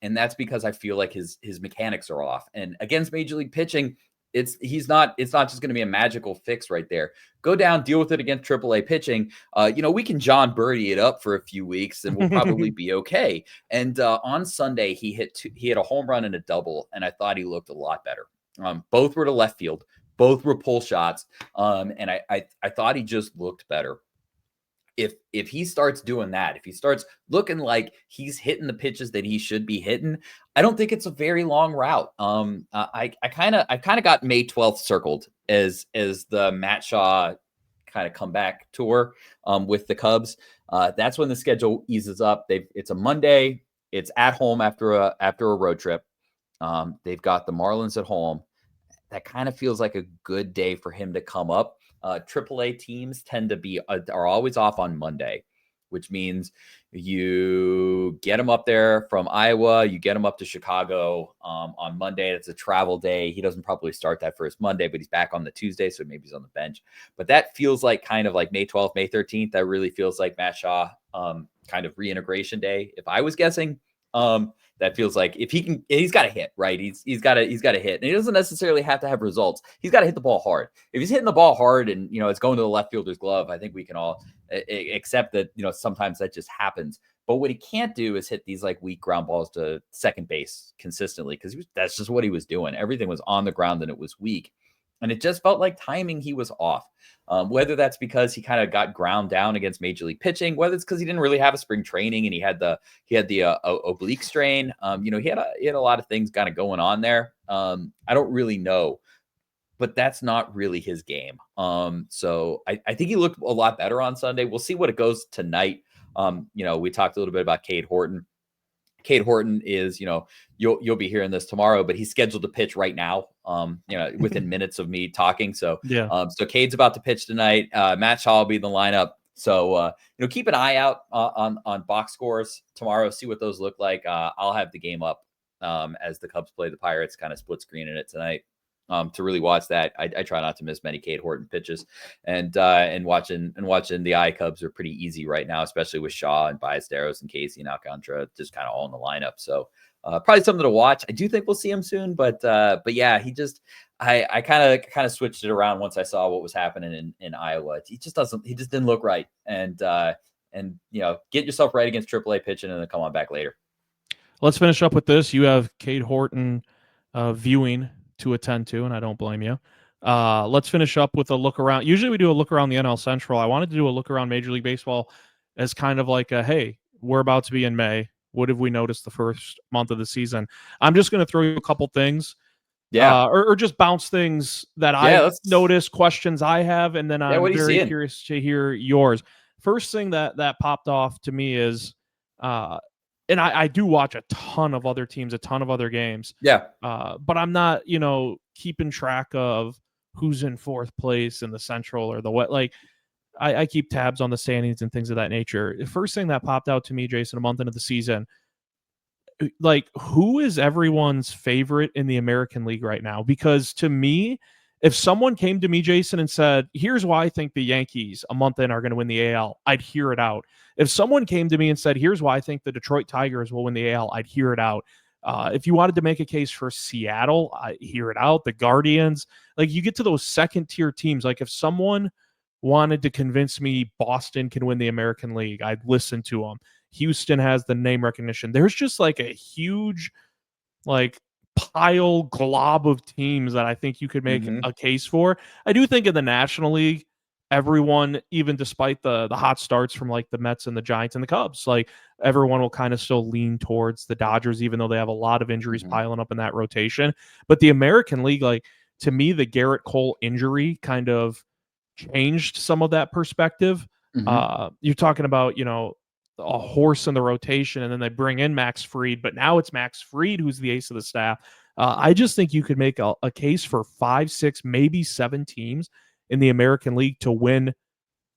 [SPEAKER 2] And that's because I feel like his mechanics are off. And against Major League pitching, it's not just going to be a magical fix right there. Go down, deal with it against AAA pitching. We can John Birdie it up for a few weeks, and we'll probably be okay. And on Sunday, he hit a home run and a double, and I thought he looked a lot better. Both were to left field, both were pull shots, and I thought he just looked better. If he starts doing that, if he starts looking like he's hitting the pitches that he should be hitting, I don't think it's a very long route. I kind of got May 12th circled as the Matt Shaw kind of comeback tour with the Cubs. That's when the schedule eases up. It's a Monday. It's at home after a road trip. They've got the Marlins at home. That kind of feels like a good day for him to come up. AAA teams tend to be are always off on Monday, which means you get him up there from Iowa, you get him up to Chicago on Monday. It's a travel day. He doesn't probably start that first Monday, but he's back on the Tuesday, so maybe he's on the bench. But that feels like kind of like May 12th, May 13th. That really feels like Matt Shaw kind of reintegration day. If I was guessing, that feels like if he can, he's got to hit, right? He's got to hit, and he doesn't necessarily have to have results. He's got to hit the ball hard. If he's hitting the ball hard and it's going to the left fielder's glove, I think we can all accept that. Sometimes that just happens. But what he can't do is hit these like weak ground balls to second base consistently, because that's just what he was doing. Everything was on the ground and it was weak. And it just felt like timing he was off. Whether that's because he kind of got ground down against Major League pitching, whether it's because he didn't really have a spring training and he had the oblique strain. He had a lot of things kind of going on there. I don't really know, but that's not really his game. So I think he looked a lot better on Sunday. We'll see what it goes tonight. We talked a little bit about Cade Horton. Cade Horton is, you'll be hearing this tomorrow, but he's scheduled to pitch right now, within minutes of me talking. So,
[SPEAKER 1] yeah.
[SPEAKER 2] So Cade's about to pitch tonight. Matt Shaw will be in the lineup. So, keep an eye out on box scores tomorrow. See what those look like. I'll have the game up as the Cubs play the Pirates, kind of split screen in it tonight. To really watch that. I try not to miss many Cade Horton pitches, and watching the I Cubs are pretty easy right now, especially with Shaw and Ballesteros and Casey and Alcantara just kind of all in the lineup. So probably something to watch. I do think we'll see him soon, but yeah, he just I kind of switched it around once I saw what was happening in Iowa. He just didn't look right, and get yourself right against AAA pitching and then come on back later.
[SPEAKER 1] Let's finish up with this. You have Cade Horton viewing to attend to, and I don't blame you. Let's finish up with a look around. Usually we do a look around the NL Central. I wanted to do a look around Major League Baseball as kind of like hey, we're about to be in May. What have we noticed the first month of the season? I'm just going to throw you a couple things.
[SPEAKER 2] Yeah.
[SPEAKER 1] Or just bounce things that I've noticed, questions I have, and then I'm very curious to hear yours. First thing that popped off to me is and I do watch a ton of other teams, a ton of other games.
[SPEAKER 2] Yeah.
[SPEAKER 1] But I'm not, keeping track of who's in fourth place in the Central or the what. Like, I keep tabs on the standings and things of that nature. The first thing that popped out to me, Jason, a month into the season, like, who is everyone's favorite in the American League right now? Because to me, if someone came to me, Jason, and said, here's why I think the Yankees a month in are going to win the AL, I'd hear it out. If someone came to me and said, here's why I think the Detroit Tigers will win the AL, I'd hear it out. If you wanted to make a case for Seattle, I'd hear it out. The Guardians, like, you get to those second tier teams. Like, if someone wanted to convince me Boston can win the American League, I'd listen to them. Houston has the name recognition. There's just like a huge, like, pile glob of teams that I think you could make a case for. I do think in the National League, everyone, even despite the hot starts from like the Mets and the Giants and the Cubs, like, everyone will kind of still lean towards the Dodgers, even though they have a lot of injuries piling up in that rotation. But the American League, like, to me, the Garrett Cole injury kind of changed some of that perspective. You're talking about, a horse in the rotation, and then they bring in Max Fried, but now it's Max Fried who's the ace of the staff. I just think you could make a case for 5, 6, maybe 7 teams in the American League to win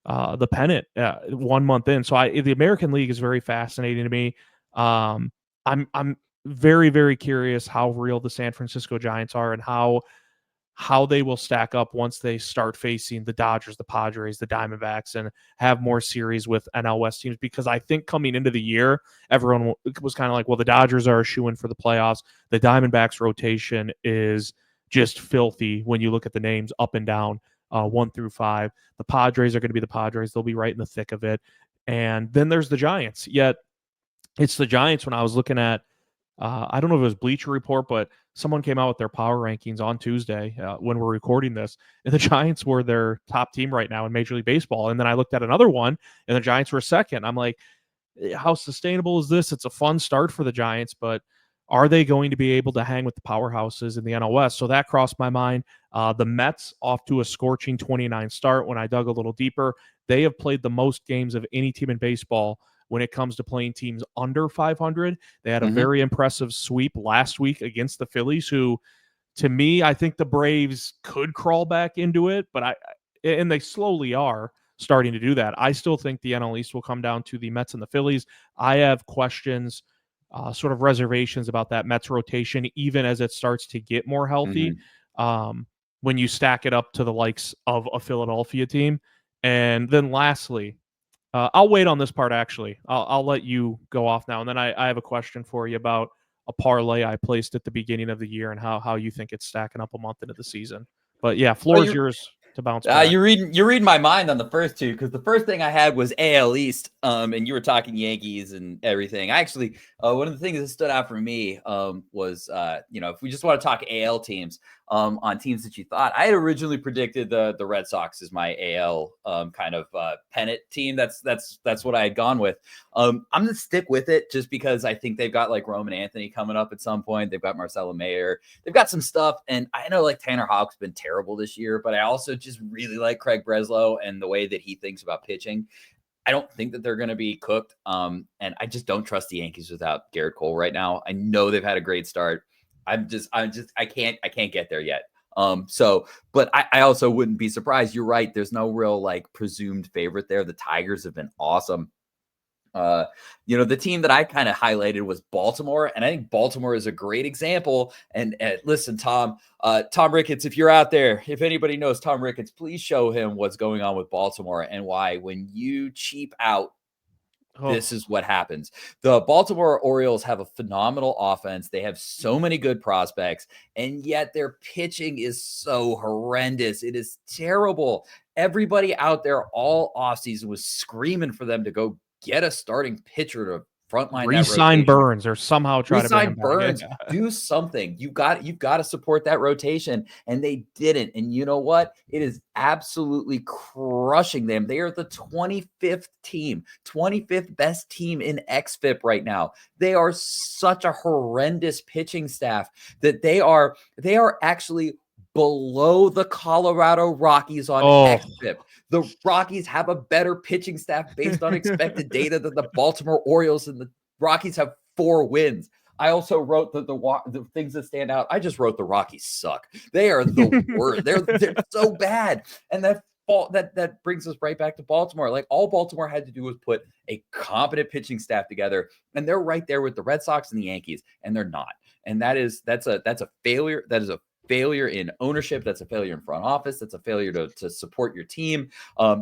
[SPEAKER 1] the pennant 1 month in. So the American League is very fascinating to me. I'm very, very curious how real the San Francisco Giants are and how they will stack up once they start facing the Dodgers, the Padres, the Diamondbacks, and have more series with NL West teams. Because I think coming into the year, everyone was kind of like, well, the Dodgers are a shoo-in for the playoffs. The Diamondbacks rotation is just filthy when you look at the names up and down, 1 through 5. The Padres are going to be the Padres. They'll be right in the thick of it. And then there's the Giants. Yet it's the Giants when I was looking at, I don't know if it was Bleacher Report, but someone came out with their power rankings on Tuesday when we're recording this, and the Giants were their top team right now in Major League Baseball. And then I looked at another one, and the Giants were second. I'm like, how sustainable is this? It's a fun start for the Giants, but are they going to be able to hang with the powerhouses in the NL West? So that crossed my mind. The Mets off to a scorching 29 start. When I dug a little deeper, they have played the most games of any team in baseball when it comes to playing teams under 500. They had a very impressive sweep last week against the Phillies, who, to me, I think the Braves could crawl back into it, but and they slowly are starting to do that. I still think the NL East will come down to the Mets and the Phillies. I have questions, sort of reservations about that Mets rotation, even as it starts to get more healthy. When you stack it up to the likes of a Philadelphia team. And then lastly, I'll wait on this part, actually. I'll let you go off now. And then I have a question for you about a parlay I placed at the beginning of the year and how you think it's stacking up a month into the season. But yeah, floor is yours to bounce back.
[SPEAKER 2] You're reading my mind on the first two, because the first thing I had was AL East, and you were talking Yankees and everything. I actually, one of the things that stood out for me was, if we just want to talk AL teams, on teams that you thought, I had originally predicted the Red Sox as my AL kind of pennant team. That's what I had gone with. I'm gonna stick with it just because I think they've got like Roman Anthony coming up at some point. They've got Marcelo Mayer. They've got some stuff, and I know like Tanner Houck's been terrible this year, but I also just really like Craig Breslow and the way that he thinks about pitching. I don't think that they're going to be cooked. And I just don't trust the Yankees without Garrett Cole right now. I know they've had a great start. I can't get there yet. But I also wouldn't be surprised. You're right. There's no real like presumed favorite there. The Tigers have been awesome. The team that I kind of highlighted was Baltimore, and I think Baltimore is a great example. And listen, Tom Ricketts, if you're out there, if anybody knows Tom Ricketts, please show him what's going on with Baltimore and why when you cheap out, this is what happens. The Baltimore Orioles have a phenomenal offense. They have so many good prospects, and yet their pitching is so horrendous. It is terrible. Everybody out there all offseason was screaming for them to go get a starting pitcher to frontline
[SPEAKER 1] resign Burns or somehow try to bring him
[SPEAKER 2] Burns.
[SPEAKER 1] back.
[SPEAKER 2] Do something. You've got to support that rotation, and they didn't. And you know what? It is absolutely crushing them. They are the 25th team, 25th best team in XFIP right now. They are such a horrendous pitching staff that they are actually below the Colorado Rockies on XFIP. The Rockies have a better pitching staff based on expected data than the Baltimore Orioles, and the Rockies have 4 wins. I also wrote the things that stand out. I just wrote the Rockies suck. They are the worst. They're so bad. And that brings us right back to Baltimore. Like, all Baltimore had to do was put a competent pitching staff together, and they're right there with the Red Sox and the Yankees, and they're not. And that's a failure. That is a failure in ownership. That's a failure in front office. That's a failure to support your team.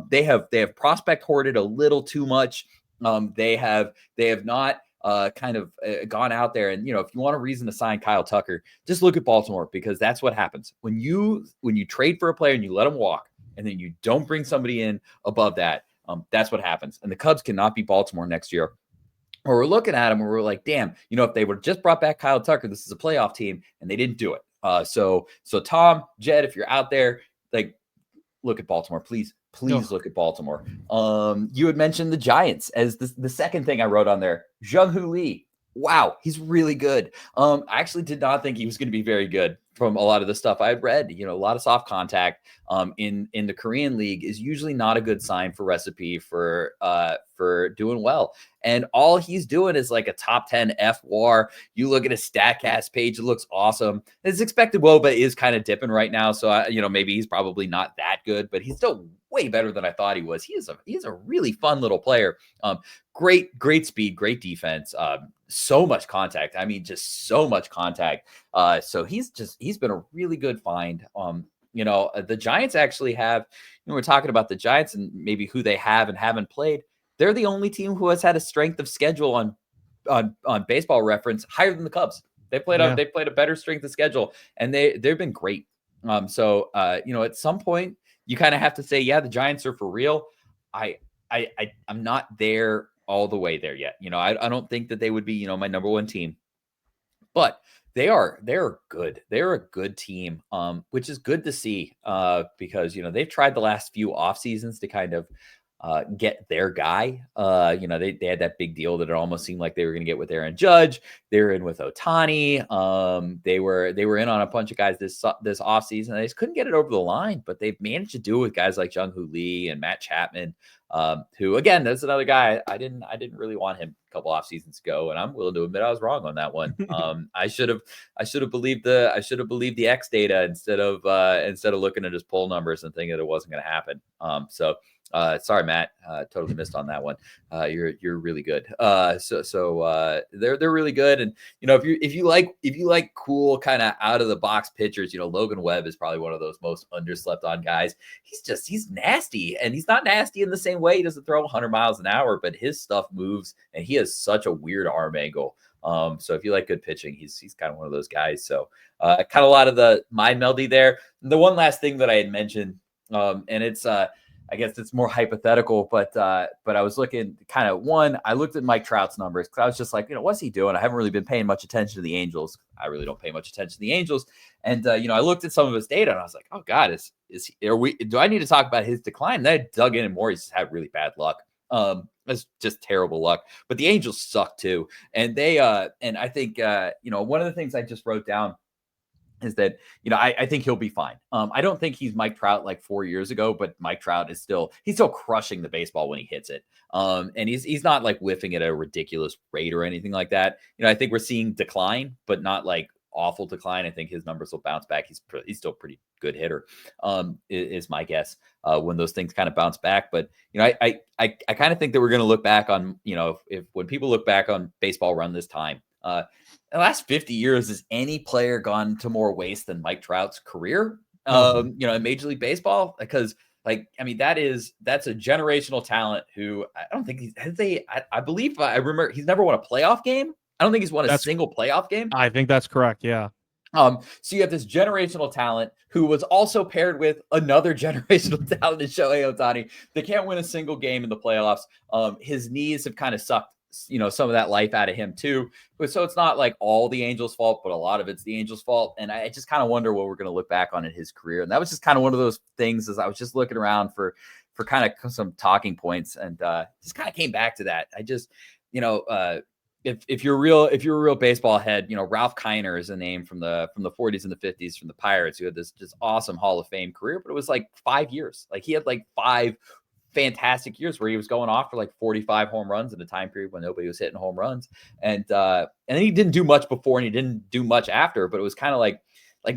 [SPEAKER 2] They have prospect hoarded a little too much. They have not gone out there. And, if you want a reason to sign Kyle Tucker, just look at Baltimore, because that's what happens when you trade for a player and you let him walk, and then you don't bring somebody in above that. That's what happens. And the Cubs cannot be Baltimore next year. Or we're looking at them and we're like, damn, if they would have just brought back Kyle Tucker, this is a playoff team, and they didn't do it. So Tom, Jed, if you're out there, like, look at Baltimore, please look at Baltimore. You had mentioned the Giants as the second thing I wrote on there. Jung-Hoo Lee. Wow, he's really good. I actually did not think he was going to be very good from a lot of the stuff I had read. A lot of soft contact in the Korean League is usually not a good sign for recipe for for doing well. And all he's doing is like a top 10 FWAR. You look at his StatCast page, it looks awesome. His expected WOBA is kind of dipping right now. So, maybe he's probably not that good, but he's still way better than I thought he was. He is a really fun little player. Great speed, great defense, so much contact. I mean, just so much contact. So he's been a really good find. The Giants actually have, we're talking about the Giants and maybe who they have and haven't played. They're the only team who has had a strength of schedule on Baseball Reference higher than the Cubs. They played a better strength of schedule, and they've been great. At some point you kind of have to say, yeah, the Giants are for real. I'm not there all the way there yet. I don't think that they would be, my number one team, but they're good. They're a good team, which is good to see, because, they've tried the last few off seasons to kind of get their guy. They had that big deal that it almost seemed like they were going to get with Aaron Judge. They were in with Ohtani. They were in on a bunch of guys this offseason. They just couldn't get it over the line, but they've managed to do it with guys like Jung-Hoo Lee and Matt Chapman, who, again, that's another guy I didn't really want him a couple off seasons ago, and I'm willing to admit I was wrong on that one. I should have believed the X data instead of looking at his poll numbers and thinking that it wasn't going to happen. Sorry, Matt, totally missed on that one. You're really good. They're really good. And, if you like cool kind of out of the box pitchers, Logan Webb is probably one of those most underslept on guys. He's nasty, and he's not nasty in the same way. He doesn't throw 100 miles an hour, but his stuff moves, and he has such a weird arm angle. So if you like good pitching, he's kind of one of those guys. So kind of a lot of the mind meldy there. The one last thing that I had mentioned, and it's I guess it's more hypothetical, but I was looking I looked at Mike Trout's numbers because I was just like, what's he doing? I haven't really been paying much attention to the Angels. I really don't pay much attention to the Angels. And, I looked at some of his data and I was like, oh God, do I need to talk about his decline? And I dug in and more. He's had really bad luck. It's just terrible luck, but the Angels suck too. And and I think, one of the things I just wrote down is that, I think he'll be fine. I don't think he's Mike Trout like 4 years ago, but Mike Trout is still crushing the baseball when he hits it. And he's not like whiffing at a ridiculous rate or anything like that. I think we're seeing decline, but not like awful decline. I think his numbers will bounce back. He's still a pretty good hitter, is my guess, when those things kind of bounce back. But, I kind of think that we're going to look back on, when people look back on baseball run this time, the last 50 years, has any player gone to more waste than Mike Trout's career, in Major League Baseball? Because, that's a generational talent who I don't think I remember he's never won a playoff game. I don't think he's won a single playoff game.
[SPEAKER 1] I think that's correct. Yeah.
[SPEAKER 2] So you have this generational talent who was also paired with another generational talent in Shohei Ohtani. They can't win a single game in the playoffs. His knees have kind of sucked some of that life out of him too. So it's not like all the Angels' fault, but a lot of it's the Angels' fault. And I just kind of wonder what we're going to look back on in his career. And that was just kind of one of those things as I was just looking around for kind of some talking points, and just kind of came back to that. I just, if you're a real baseball head, Ralph Kiner is a name from the 40s and the 50s from the Pirates, who had this just awesome Hall of Fame career, but it was like 5 years. Like he had like 5 fantastic years where he was going off for like 45 home runs in a time period when nobody was hitting home runs. And then he didn't do much before and he didn't do much after, but it was kind of like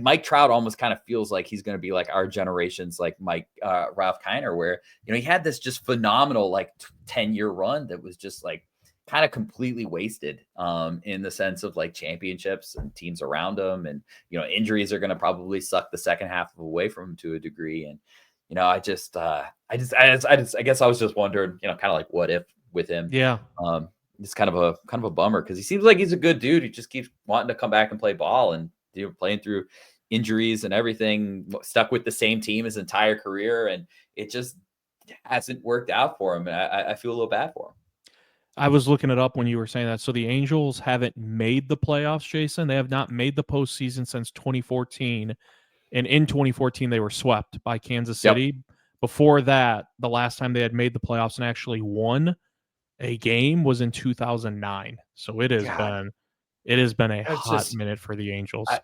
[SPEAKER 2] Mike Trout almost kind of feels like he's going to be like our generation's like Ralph Kiner, where, he had this just phenomenal like 10-year run that was just like kind of completely wasted, in the sense of like championships and teams around him. And, injuries are going to probably suck the second half away from him to a degree. And, I guess I was just wondering, kind of like what if with him.
[SPEAKER 1] Yeah.
[SPEAKER 2] It's kind of a bummer because he seems like he's a good dude. He just keeps wanting to come back and play ball, and playing through injuries and everything, stuck with the same team his entire career, and it just hasn't worked out for him. And I feel a little bad for him.
[SPEAKER 1] I was looking it up when you were saying that. So the Angels haven't made the playoffs, Jason. They have not made the postseason since 2014. And in 2014, they were swept by Kansas City. Yep. Before that, the last time they had made the playoffs and actually won a game was in 2009. So it has been a hot minute for the Angels.
[SPEAKER 2] I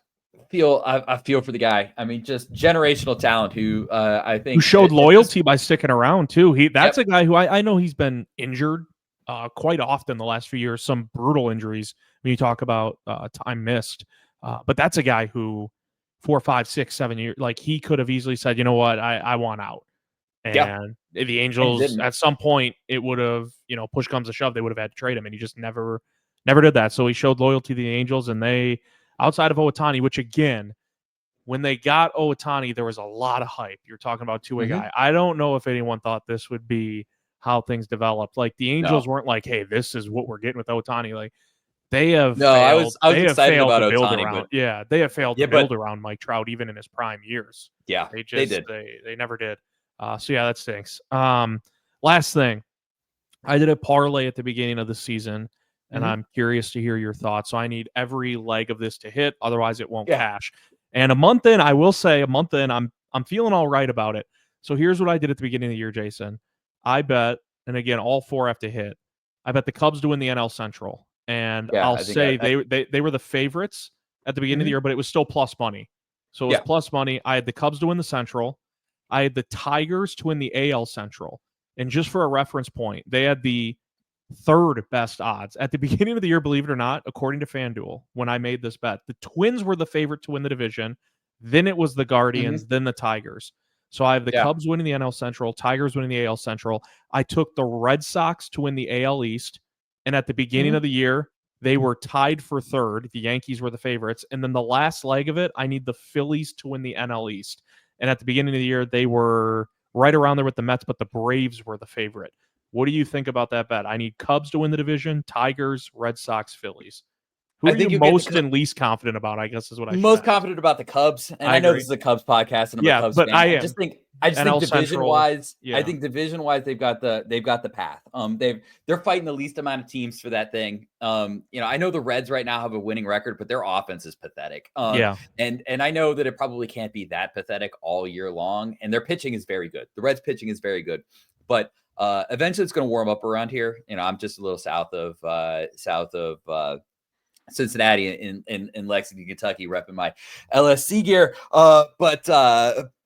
[SPEAKER 2] feel for the guy. I mean, just generational talent who I think
[SPEAKER 1] who showed loyalty by sticking around too. That's a guy who I know he's been injured quite often the last few years, some brutal injuries when you talk about time missed. But that's a guy who 4, 5, 6, 7 years, like he could have easily said, you know what, I want out.
[SPEAKER 2] Yeah,
[SPEAKER 1] And if the
[SPEAKER 2] and
[SPEAKER 1] Angels
[SPEAKER 2] didn't.
[SPEAKER 1] at some point it would have, push comes to shove, they would have had to trade him, and he just never did that. So he showed loyalty to the Angels, and they, outside of Ohtani, which again, when they got Ohtani, there was a lot of hype. You're talking about two-way
[SPEAKER 2] Mhm.
[SPEAKER 1] guy. I don't know if anyone thought this would be how things developed. Like the Angels
[SPEAKER 2] No,
[SPEAKER 1] weren't like, hey, this is what we're getting with Ohtani. Like they have
[SPEAKER 2] no,
[SPEAKER 1] failed.
[SPEAKER 2] I was
[SPEAKER 1] They have
[SPEAKER 2] excited
[SPEAKER 1] failed
[SPEAKER 2] about
[SPEAKER 1] to build
[SPEAKER 2] Ohtani,
[SPEAKER 1] around.
[SPEAKER 2] but
[SPEAKER 1] Yeah, they have failed to
[SPEAKER 2] yeah,
[SPEAKER 1] build
[SPEAKER 2] but
[SPEAKER 1] around Mike Trout even in his prime years.
[SPEAKER 2] yeah,
[SPEAKER 1] They
[SPEAKER 2] they
[SPEAKER 1] just
[SPEAKER 2] did.
[SPEAKER 1] they never did. So yeah, that stinks. Last thing, I did a parlay at the beginning of the season, and
[SPEAKER 2] Mhm.
[SPEAKER 1] I'm curious to hear your thoughts. So I need every leg of this to hit, otherwise it won't
[SPEAKER 2] Yeah.
[SPEAKER 1] cash. And a month in, I will say, I'm feeling all right about it. So here's what I did at the beginning of the year, Jason. I bet, and again, all four have to hit. I bet the Cubs to win the NL Central, and
[SPEAKER 2] Yeah,
[SPEAKER 1] I'll
[SPEAKER 2] I think
[SPEAKER 1] say they were the favorites at the beginning of the
[SPEAKER 2] Mhm.
[SPEAKER 1] year, but it was still plus money. So it was
[SPEAKER 2] Yeah.
[SPEAKER 1] plus money. I had the Cubs to win the Central. I had the Tigers to win the AL Central. And just for a reference point, they had the third best odds at the beginning of the year, believe it or not, according to FanDuel. When I made this bet, the Twins were the favorite to win the division, then it was the
[SPEAKER 2] Mhm.
[SPEAKER 1] Guardians, then the Tigers. So I have the
[SPEAKER 2] Yeah.
[SPEAKER 1] Cubs winning the NL Central, Tigers winning the AL Central. I took the Red Sox to win the AL East, and at the beginning
[SPEAKER 2] Mhm.
[SPEAKER 1] of the year they were tied for third. The Yankees were the favorites, and then the last leg of it, I need the Phillies to win the NL East. And at the beginning of the year they were right around there with the Mets, but the Braves were the favorite. What do you think about that bet? I need Cubs to win the division, Tigers, Red Sox, Phillies. Who
[SPEAKER 2] I
[SPEAKER 1] are you
[SPEAKER 2] think you'll get the
[SPEAKER 1] most and least confident about? I guess is what I should
[SPEAKER 2] most
[SPEAKER 1] ask.
[SPEAKER 2] confident about the Cubs, and
[SPEAKER 1] I
[SPEAKER 2] I know this
[SPEAKER 1] agree.
[SPEAKER 2] is a Cubs podcast, and I'm a
[SPEAKER 1] Yeah,
[SPEAKER 2] Cubs
[SPEAKER 1] but
[SPEAKER 2] fan.
[SPEAKER 1] I am.
[SPEAKER 2] I just think
[SPEAKER 1] NL
[SPEAKER 2] division
[SPEAKER 1] Central.
[SPEAKER 2] wise,
[SPEAKER 1] Yeah.
[SPEAKER 2] they've got the path. They're fighting the least amount of teams for that thing. I know the Reds right now have a winning record, but their offense is pathetic.
[SPEAKER 1] Yeah.
[SPEAKER 2] And I know that it probably can't be that pathetic all year long. And their pitching is very good. The Reds pitching is very good, but eventually it's going to warm up around here. I'm just a little south of Cincinnati in Lexington, Kentucky, repping my LSC gear.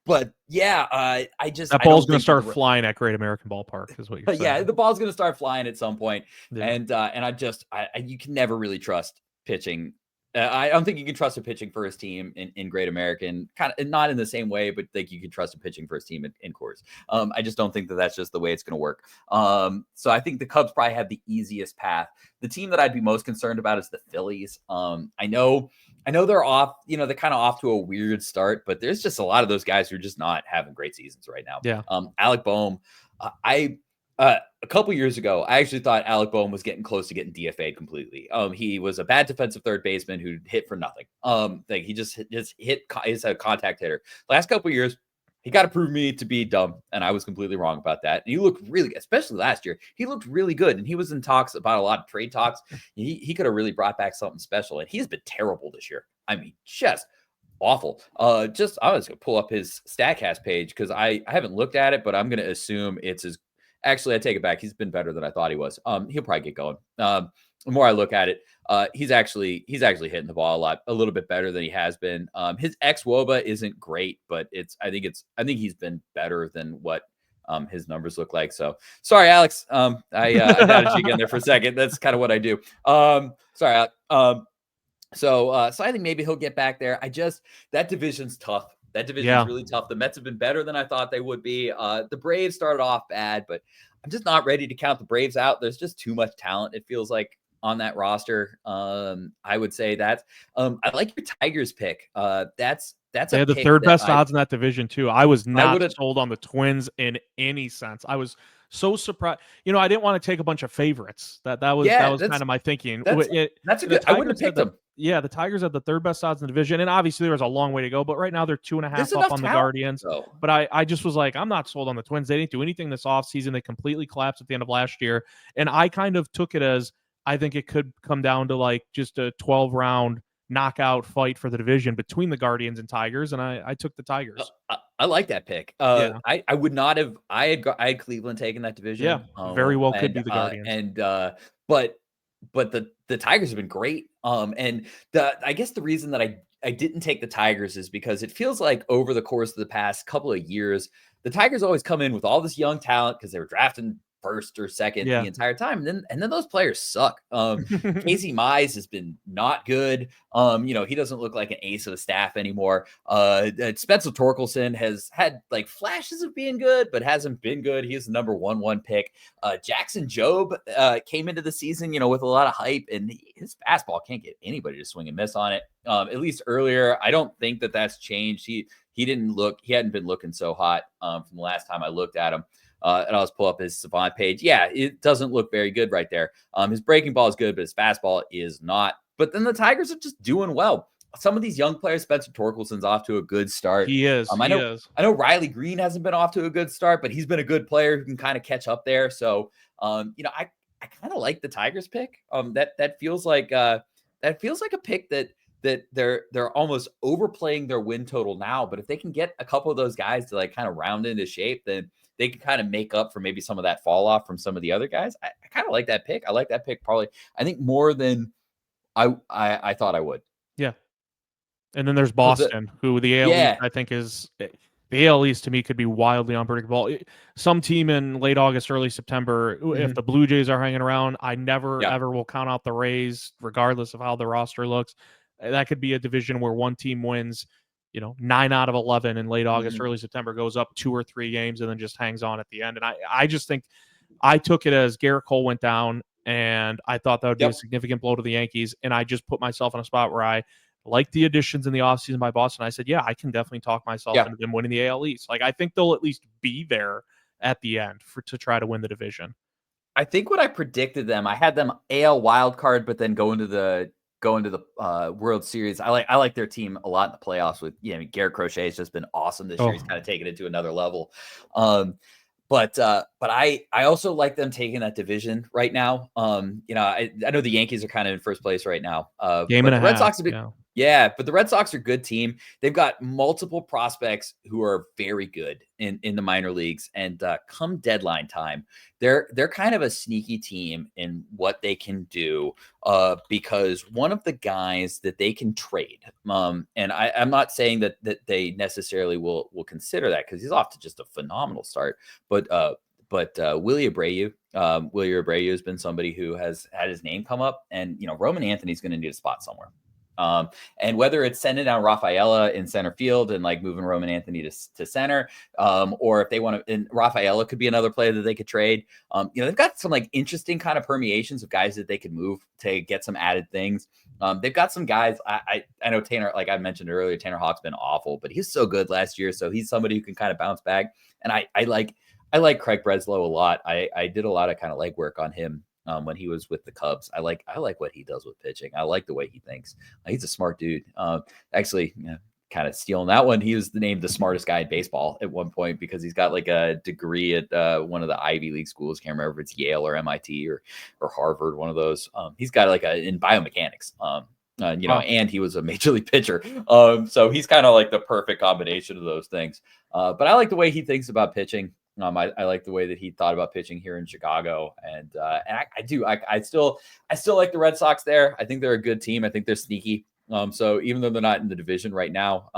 [SPEAKER 2] But yeah,
[SPEAKER 1] That
[SPEAKER 2] I
[SPEAKER 1] ball's
[SPEAKER 2] don't
[SPEAKER 1] going to
[SPEAKER 2] think that
[SPEAKER 1] start flying at Great American Ballpark, is what you're
[SPEAKER 2] yeah,
[SPEAKER 1] saying.
[SPEAKER 2] the ball's going to start flying at some point,
[SPEAKER 1] Yeah.
[SPEAKER 2] and you can never really trust pitching. I don't think you can trust a pitching for his team in Great American, kind of not in the same way, but like you can trust a pitching for his team in Coors. I just don't think that that's just the way it's going to work. So I think the Cubs probably have the easiest path. The team that I'd be most concerned about is the Phillies. I know they're off, they're kind of off to a weird start, but there's just a lot of those guys who are just not having great seasons right now.
[SPEAKER 1] Yeah.
[SPEAKER 2] Alec Boehm, a couple years ago, I actually thought Alec Boehm was getting close to getting DFA'd completely. He was a bad defensive third baseman who hit for nothing. Like he just hit is a contact hitter. Last couple years, he got to prove me to be dumb, and I was completely wrong about that. And he looked really, especially last year, he looked really good, and he was in talks about a lot of trade talks. He could have really brought back something special, and he's been terrible this year. I mean, just awful. I was gonna pull up his Statcast page because I haven't looked at it, but I'm gonna assume it's as. Actually, I take it back. He's been better than I thought he was. He'll probably get going. The more I look at it, he's actually hitting the ball a little bit better than he has been. His xWOBA isn't great, but I think he's been better than what his numbers look like. So sorry, Alex. I doubted you again there for a second. That's kind of what I do. Sorry, Alex. So I think maybe he'll get back there. That division's tough. That division's
[SPEAKER 1] Yeah.
[SPEAKER 2] really tough. The Mets have been better than I thought they would be. The Braves started off bad, but I'm just not ready to count the Braves out. There's just too much talent, it feels like, on that roster. I would say that. I like your Tigers pick. That's
[SPEAKER 1] They
[SPEAKER 2] a
[SPEAKER 1] had the
[SPEAKER 2] pick
[SPEAKER 1] third
[SPEAKER 2] that
[SPEAKER 1] best odds in that division too. I was
[SPEAKER 2] I
[SPEAKER 1] not
[SPEAKER 2] would have.
[SPEAKER 1] sold on the Twins in any sense. I was so surprised. I didn't want to take a bunch of favorites. That was
[SPEAKER 2] Yeah,
[SPEAKER 1] kind of my thinking.
[SPEAKER 2] that's a
[SPEAKER 1] The
[SPEAKER 2] good. I wouldn't
[SPEAKER 1] Tigers
[SPEAKER 2] have
[SPEAKER 1] had
[SPEAKER 2] picked them.
[SPEAKER 1] the Tigers had the third best odds in the division, and obviously there was a long way to go. But right now they're 2.5
[SPEAKER 2] There's
[SPEAKER 1] up
[SPEAKER 2] enough
[SPEAKER 1] on the
[SPEAKER 2] talent,
[SPEAKER 1] Guardians.
[SPEAKER 2] though.
[SPEAKER 1] But I just was like, I'm not sold on the Twins. They didn't do anything this offseason. They completely collapsed at the end of last year, and I kind of took it as I think it could come down to like just a 12-round knockout fight for the division between the Guardians and Tigers, and I took the Tigers.
[SPEAKER 2] I like that pick.
[SPEAKER 1] Yeah.
[SPEAKER 2] I would not have. I had Cleveland taking that
[SPEAKER 1] Yeah,
[SPEAKER 2] division.
[SPEAKER 1] very well could be the Guardians.
[SPEAKER 2] But the Tigers have been great. And I guess the reason that I didn't take the Tigers is because it feels like over the course of the past couple of years, the Tigers always come in with all this young talent because they were drafting first or second
[SPEAKER 1] Yeah.
[SPEAKER 2] the entire time. And then those players suck. Casey Mize has been not good. He doesn't look like an ace of the staff anymore. Spencer Torkelson has had like flashes of being good, but hasn't been good. He's the number 1 pick. Jackson Jobe came into the season, with a lot of hype, and his fastball can't get anybody to swing and miss on it. At least earlier, I don't think that's changed. He hadn't been looking so hot from the last time I looked at him. And I'll just pull up his Savant page. Yeah, it doesn't look very good right there. His breaking ball is good, but his fastball is not. But then the Tigers are just doing well. Some of these young players, Spencer Torkelson's off to a good start.
[SPEAKER 1] He is.
[SPEAKER 2] I know Riley Green hasn't been off to a good start, but he's been a good player who can kind of catch up there. So, I kind of like the Tigers pick. That feels like a pick that they're almost overplaying their win total now. But if they can get a couple of those guys to like kind of round into shape, then they can kind of make up for maybe some of that fall off from some of the other guys. I kind of like that pick. I like that pick probably, I think, more than I thought I would.
[SPEAKER 1] Yeah. And then there's Boston, who the AL East, I think, is the AL East to me could be wildly unpredictable. Some team in late August, early September, if the Blue Jays are hanging around, I never ever will count out the Rays, regardless of how the roster looks. That could be a division where one team wins, 9 out of 11 in late August, early September, goes up 2 or 3 games, and then just hangs on at the end. And I just think I took it as Garrett Cole went down, and I thought that would be a significant blow to the Yankees. And I just put myself in a spot where I like the additions in the offseason by Boston. I said, yeah, I can definitely talk myself into them winning the AL East. Like, I think they'll at least be there at the end to try to win the division.
[SPEAKER 2] I think what I predicted them, I had them AL wild card, but then go into the World Series. I like their team a lot in the playoffs. With Garrett Crochet has just been awesome this year. He's kind of taken it to another level. But I also like them taking that division right now. I know the Yankees are kind of in first place right now.
[SPEAKER 1] Game and a half.
[SPEAKER 2] Red Sox have been, but the Red Sox are a good team. They've got multiple prospects who are very good in the minor leagues. And come deadline time, they're kind of a sneaky team in what they can do because one of the guys that they can trade, and I'm not saying that they necessarily will consider that because he's off to just a phenomenal start, but Willie Abreu. Willie Abreu has been somebody who has had his name come up, and Roman Anthony's going to need a spot somewhere. And whether it's sending down Rafaela in center field and like moving Roman Anthony to center, or if they want to, and Rafaela could be another player that they could trade. They've got some like interesting kind of permeations of guys that they could move to get some added things. They've got some guys. I know Tanner, like I mentioned earlier, Tanner Hawk's been awful, but he's so good last year. So he's somebody who can kind of bounce back. And I like Craig Breslow a lot. I did a lot of kind of legwork on him when he was with the Cubs. I like what he does with pitching. I like the way he thinks. He's a smart dude. Actually, kind of stealing that one. He was named the smartest guy in baseball at one point because he's got like a degree at one of the Ivy League schools. Can't remember if it's Yale or MIT or Harvard, one of those. He's got like in biomechanics. And he was a major league pitcher. So he's kind of like the perfect combination of those things. But I like the way he thinks about pitching. I like the way that he thought about pitching here in Chicago, and I do. I still like the Red Sox there. I think they're a good team. I think they're sneaky. So even though they're not in the division right now,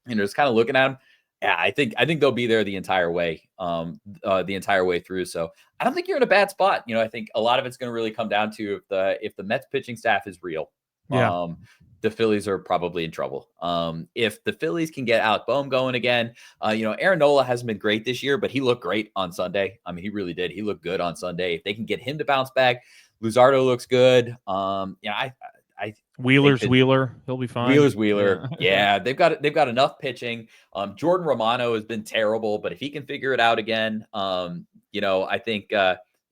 [SPEAKER 2] just kind of looking at them, I think they'll be there the entire way through. So I don't think you're in a bad spot. I think a lot of it's going to really come down to if the Mets pitching staff is real. The Phillies are probably in trouble. If the Phillies can get Alec Boehm going again, Aaron Nola hasn't been great this year, but he looked great on Sunday. I mean, he really did. He looked good on Sunday. If they can get him to bounce back, Luzardo looks good.
[SPEAKER 1] Wheeler's Wheeler. He'll be fine.
[SPEAKER 2] Wheeler's Wheeler. Yeah, they've got enough pitching. Jordan Romano has been terrible, but if he can figure it out again, I think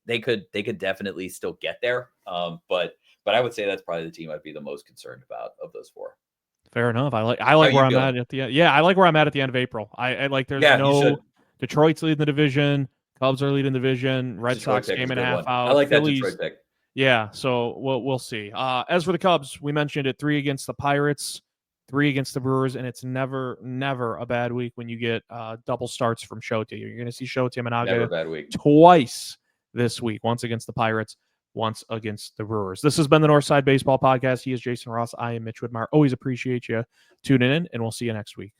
[SPEAKER 2] they could definitely still get there. But I would say that's probably the team I'd be the most concerned about of those four.
[SPEAKER 1] Fair enough. I like where I'm at the end. Yeah, I like where I'm at the end of April. I like there's Detroit's leading the division, Cubs are leading the division, Red Sox game and a half out.
[SPEAKER 2] I like
[SPEAKER 1] Phillies,
[SPEAKER 2] that Detroit pick.
[SPEAKER 1] Yeah, so we'll see. As for the Cubs, we mentioned it: 3 against the Pirates, 3 against the Brewers, and it's never a bad week when you get double starts from Shota. You're going to see Shota Managa twice this week, once against the Pirates, once against the Brewers. This has been the Northside Baseball Podcast. He is Jason Ross. I am Mitch Widmeyer. Always appreciate you tuning in, and we'll see you next week.